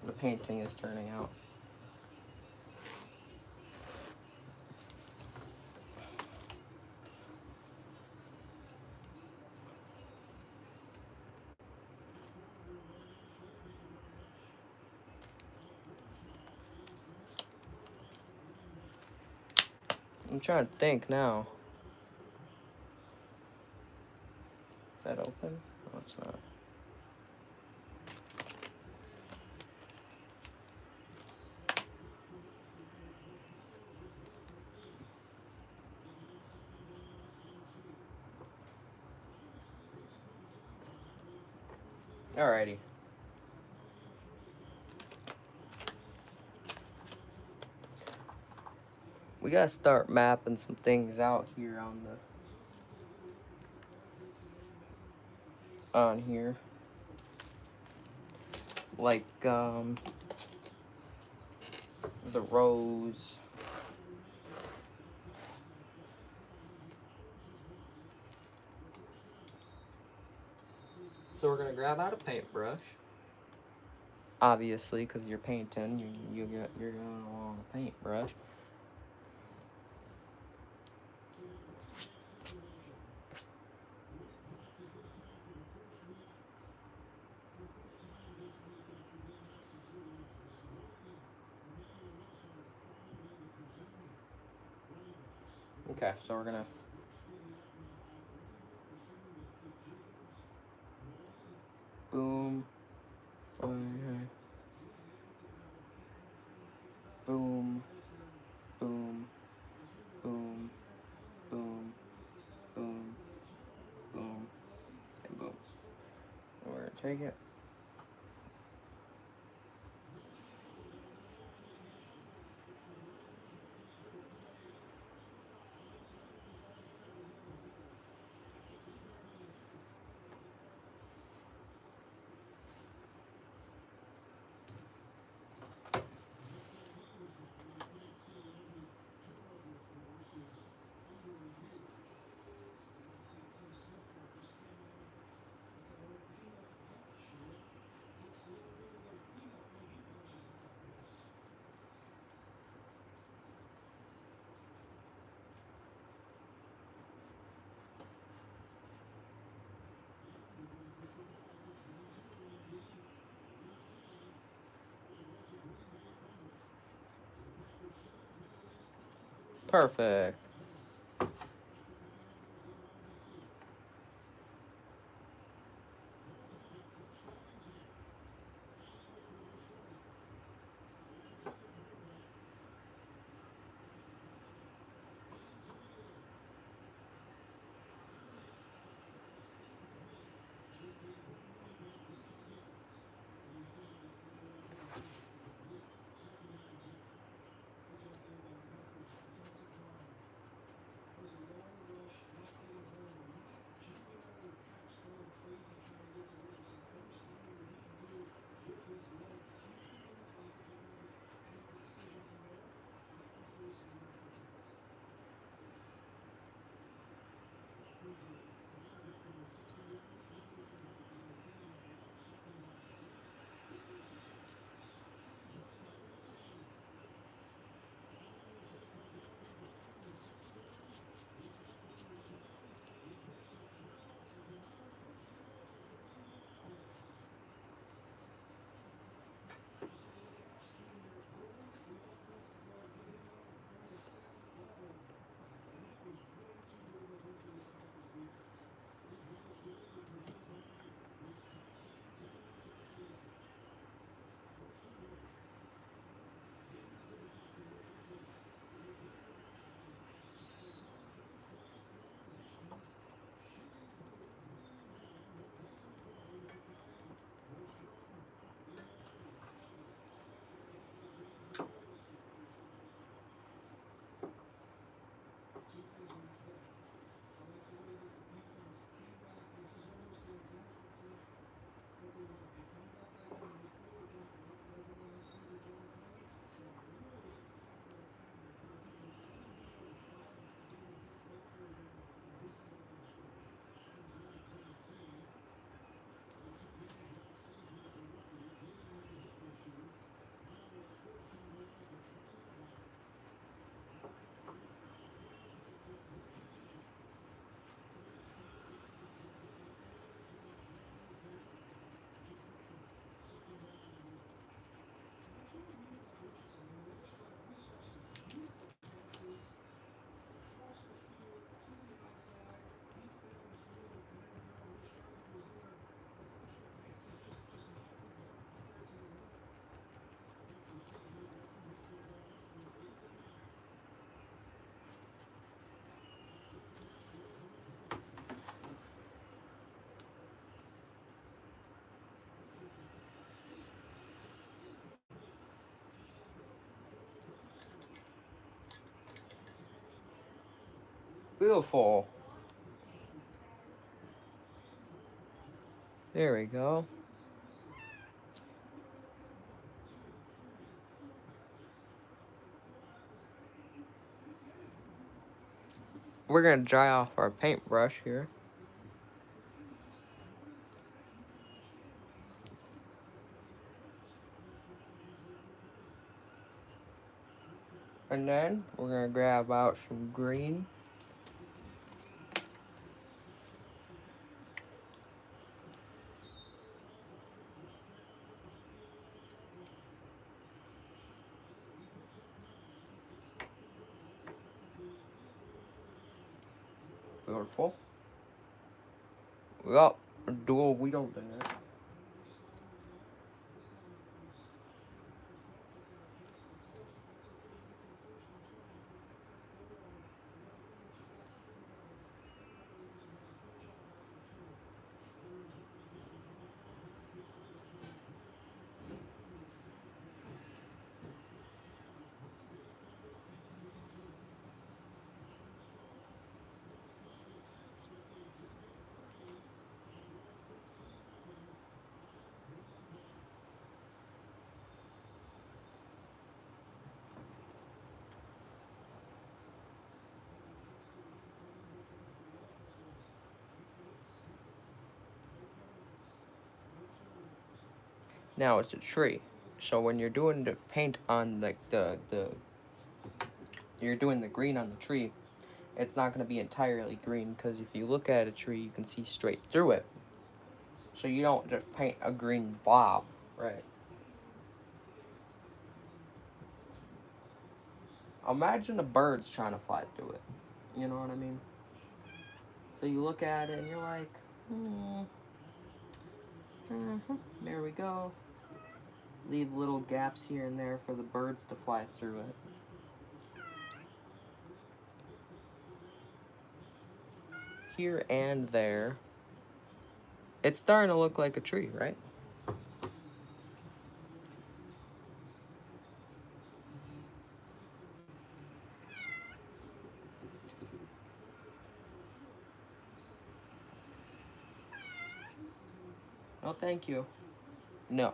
the painting is turning out. I'm trying to think now. Is that open? No, it's not. Alrighty. We gotta start mapping some things out here on here. Like, the rows. So we're gonna grab out a paintbrush. Obviously, because you're painting, you're going along a paintbrush. Okay, so we're gonna boom, boom, boom, boom, boom, boom, boom, boom, and boom. And we're gonna take it. Perfect. Beautiful. There we go. We're gonna dry off our paintbrush here. And then we're gonna grab out some green. Beautiful. Well, dual wielding it. Now it's a tree. So when you're doing the paint on like the you're doing the green on the tree, it's not going to be entirely green because if you look at a tree, you can see straight through it. So you don't just paint a green blob, right? Imagine the birds trying to fly through it. You know what I mean? So you look at it and you're like, there we go. Leave little gaps here and there for the birds to fly through it. Here and there. It's starting to look like a tree, right? No, thank you. No.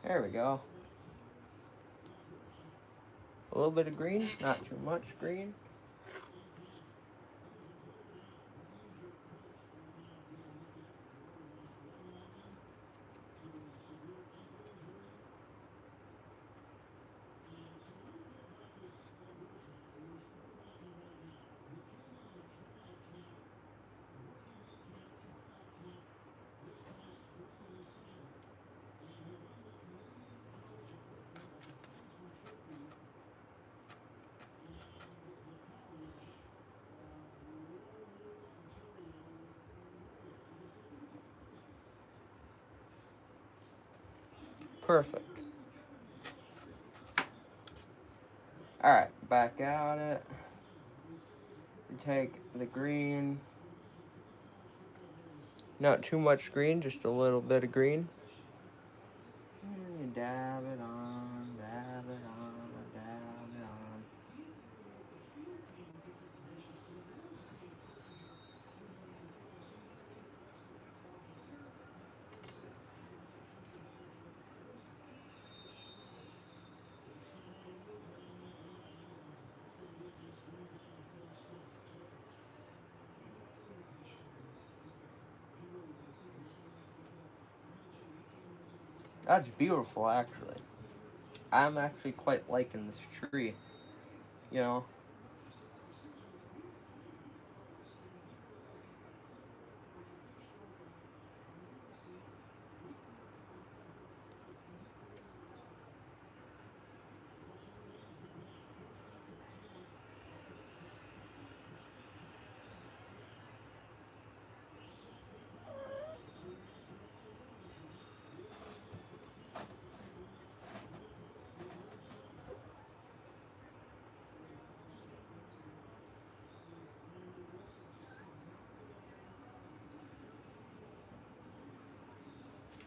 There we go. A little bit of green, not too much green. Perfect. Alright, back at it. You take the green. Not too much green, just a little bit of green. And you dab it on, dab it on, dab it on. That's beautiful, actually. I'm actually quite liking this tree. You know?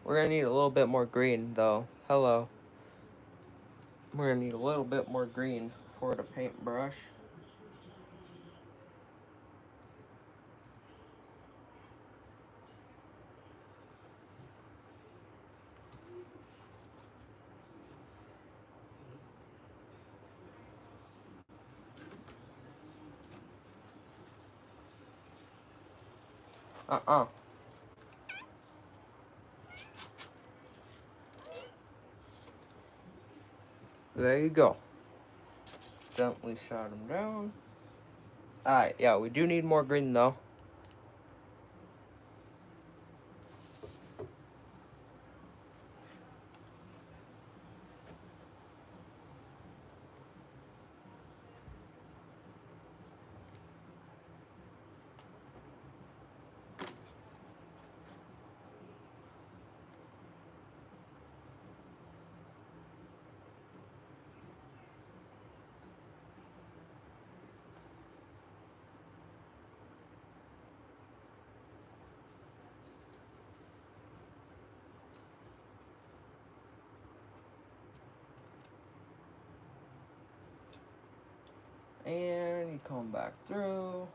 We're gonna need a little bit more green, though. Hello. We're gonna need a little bit more green for the paintbrush. There you go. Gently shot them down. Alright, yeah, we do need more green, though. And you come back through.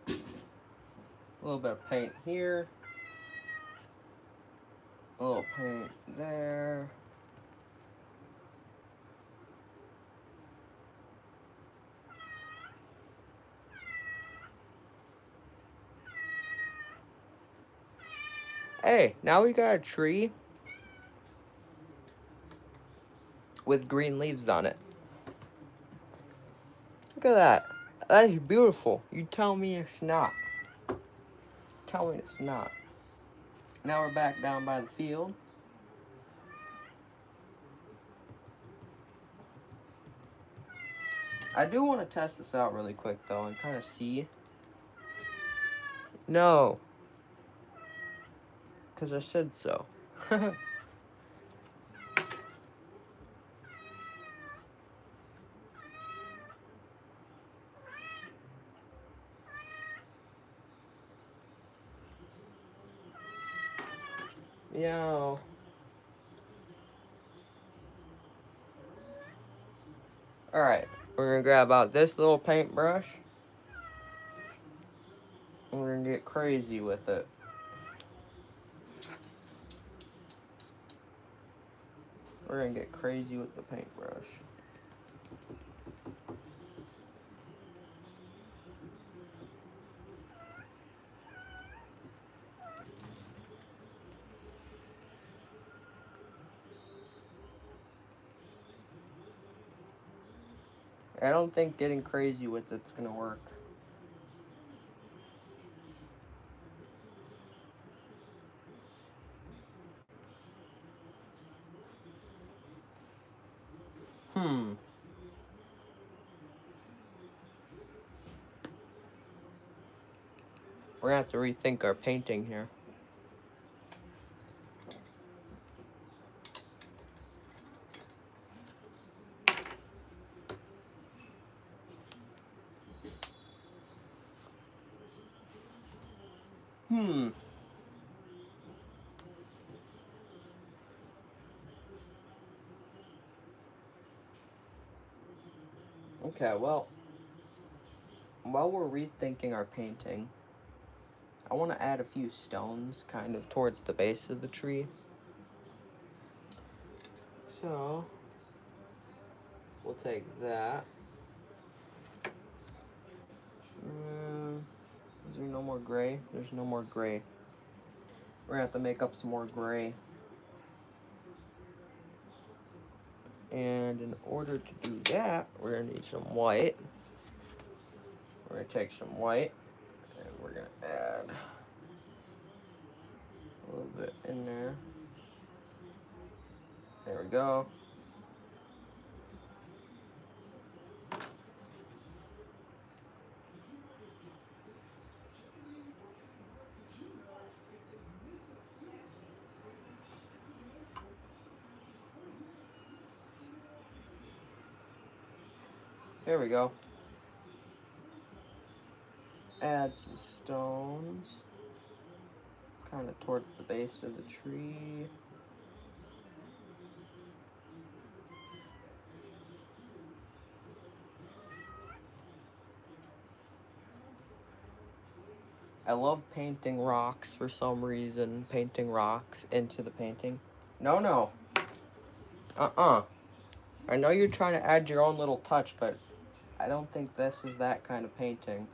A little bit of paint here. A little paint there. Hey, now we got a tree with green leaves on it. Look at that. That is beautiful. You tell me it's not. Tell me it's not. Now we're back down by the field. I do want to test this out really quick though and kind of see. No. Because I said so. Meow. Alright, we're going to grab out this little paintbrush. And we're going to get crazy with it. We're going to get crazy with the paintbrush. I don't think getting crazy with it's going to work. We're going to have to rethink our painting here. Okay, well, while we're rethinking our painting, I want to add a few stones kind of towards the base of the tree. So, we'll take that. Is there no more gray? There's no more gray. We're gonna have to make up some more gray. And in order to do that, we're gonna need some white. We're gonna take some white and we're gonna add a little bit in there. There we go. There we go. Add some stones, kind of towards the base of the tree. I love painting rocks for some reason. Painting rocks into the painting. No. I know you're trying to add your own little touch, but I don't think this is that kind of painting.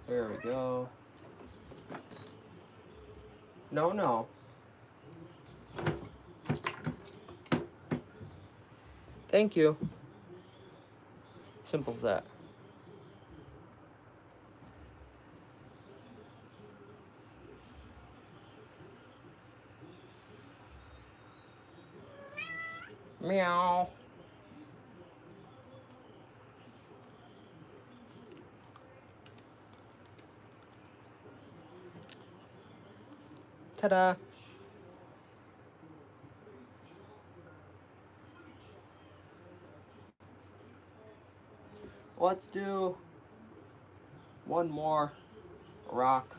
There we go. No. Thank you. Simple as that. Meow. Ta-da. Let's do one more rock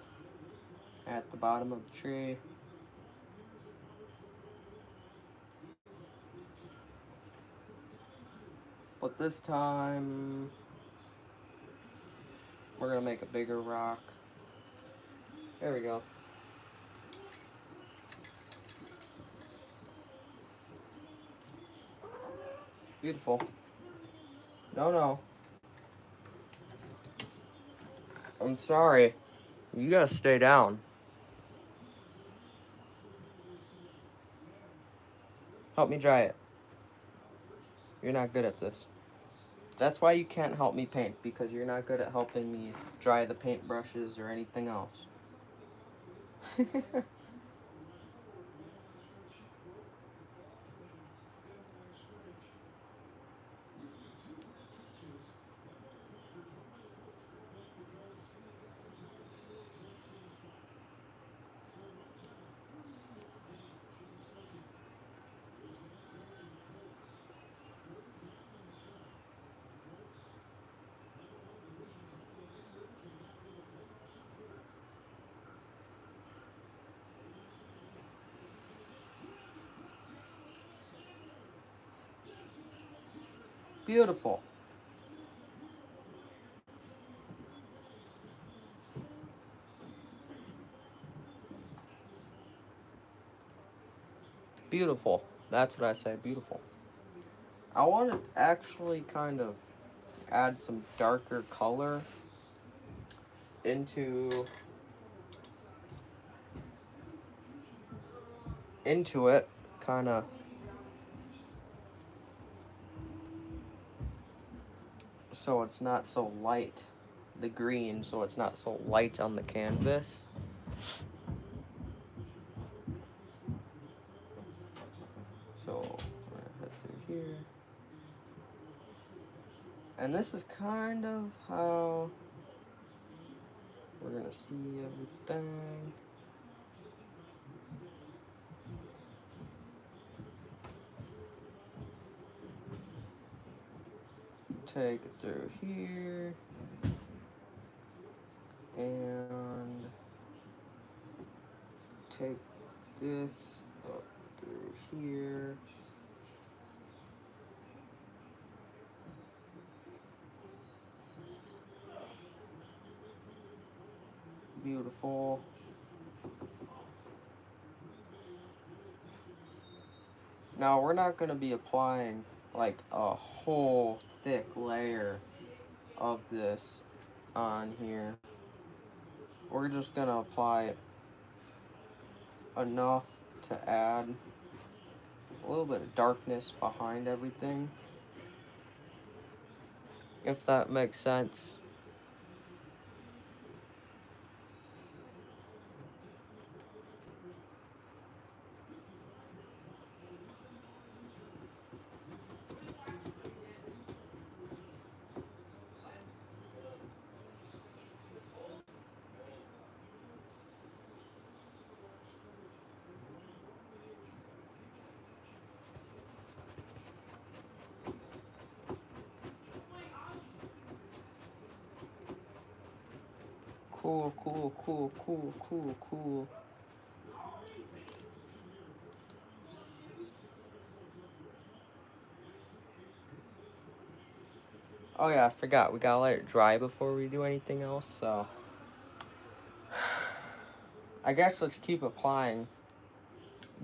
at the bottom of the tree. But this time, we're gonna make a bigger rock. There we go. Beautiful. No. I'm sorry. You gotta stay down. Help me dry it. You're not good at this. That's why you can't help me paint, because you're not good at helping me dry the paintbrushes or anything else. Beautiful. Beautiful. That's what I say, beautiful. I want to actually kind of add some darker color into it, kind of, so it's not so light, the green, so it's not so light on the canvas. So we're gonna head through here, and this is kind of how we're gonna see everything. Take it through here, and take this up through here. Beautiful. Now we're not going to be applying like a whole thick layer of this on here. We're just going to apply enough to add a little bit of darkness behind everything, if that makes sense. Cool. Oh yeah, I forgot. We gotta let it dry before we do anything else, so I guess let's keep applying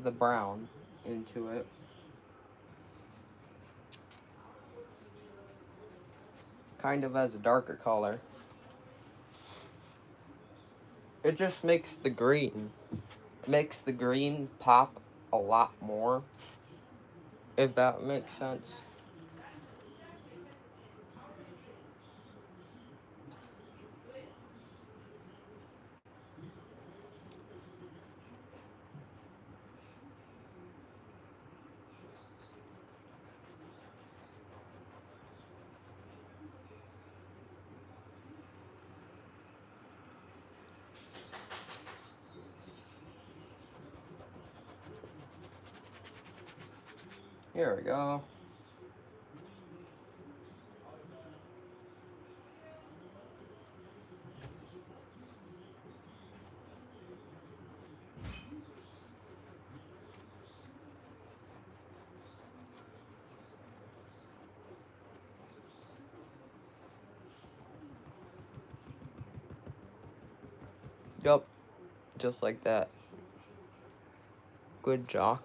the brown into it. Kind of as a darker color. It just makes the green pop a lot more, if that makes sense. Here we go. Just like that. Good job.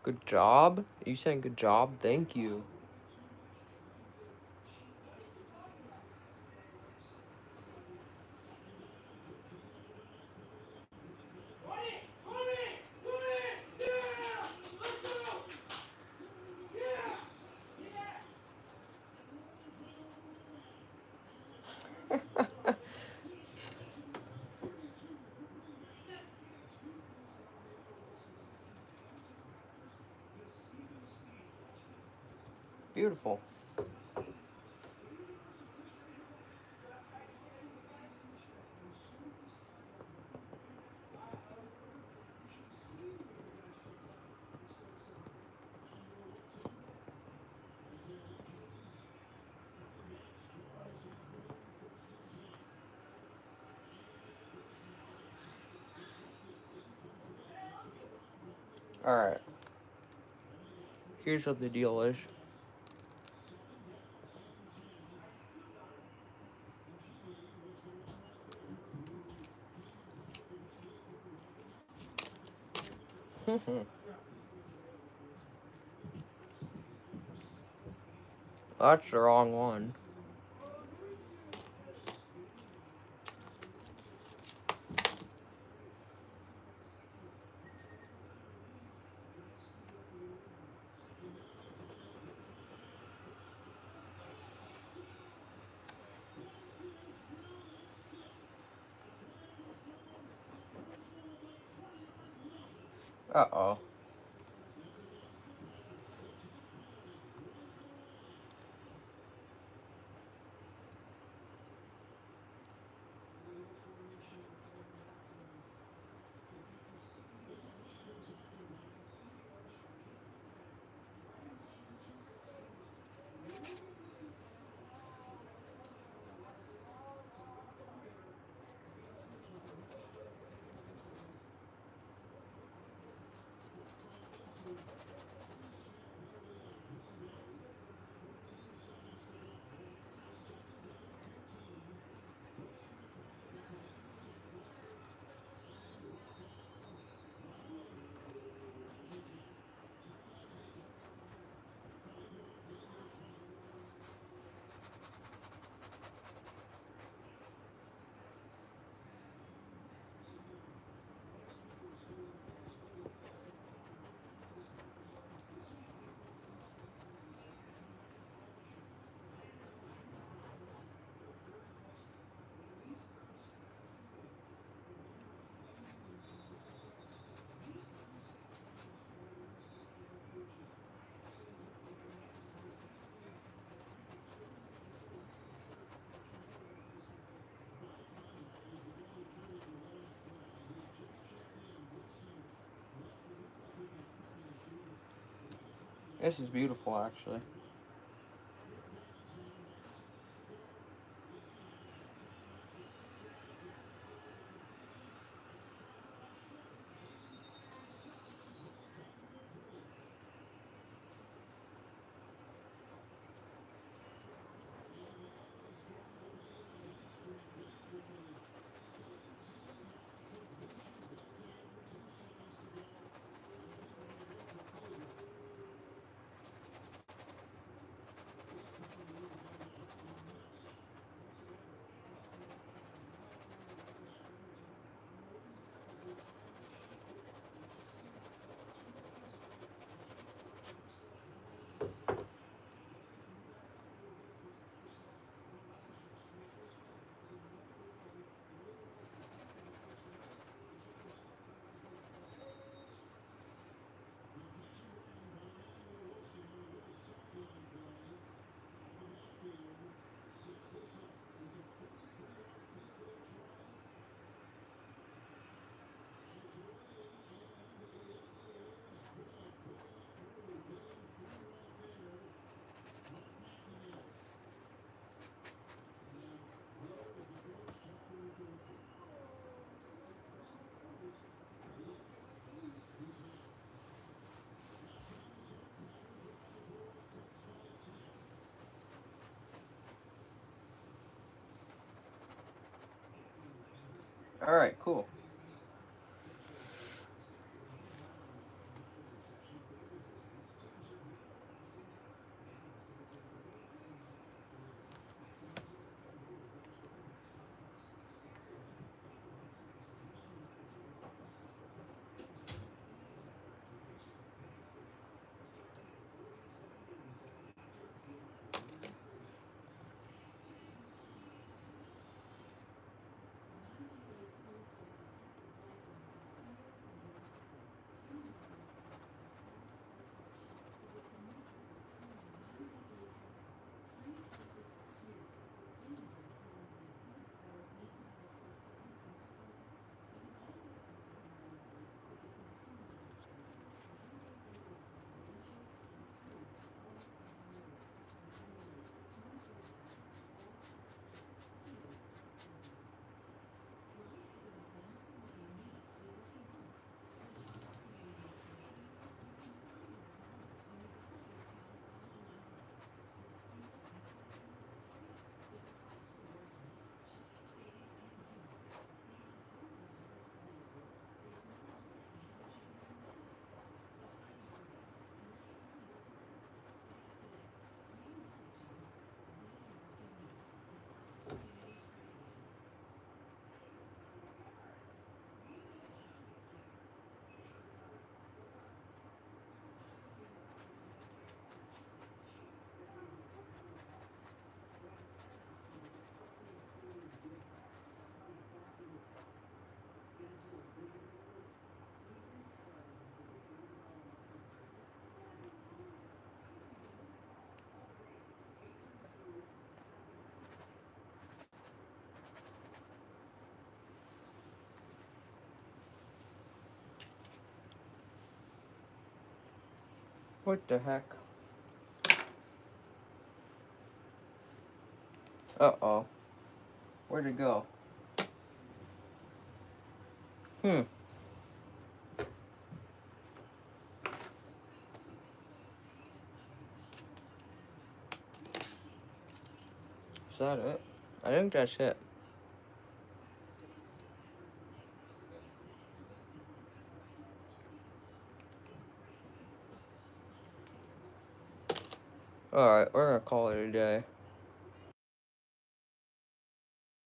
Good job? Are you saying good job? Thank you. Beautiful. Alright. Here's what the deal is. That's the wrong one. Uh-oh. This is beautiful, actually. Alright, cool. What the heck? Uh-oh. Where'd it go? Hmm. Is that it? I think that's it. Alright, we're gonna call it a day.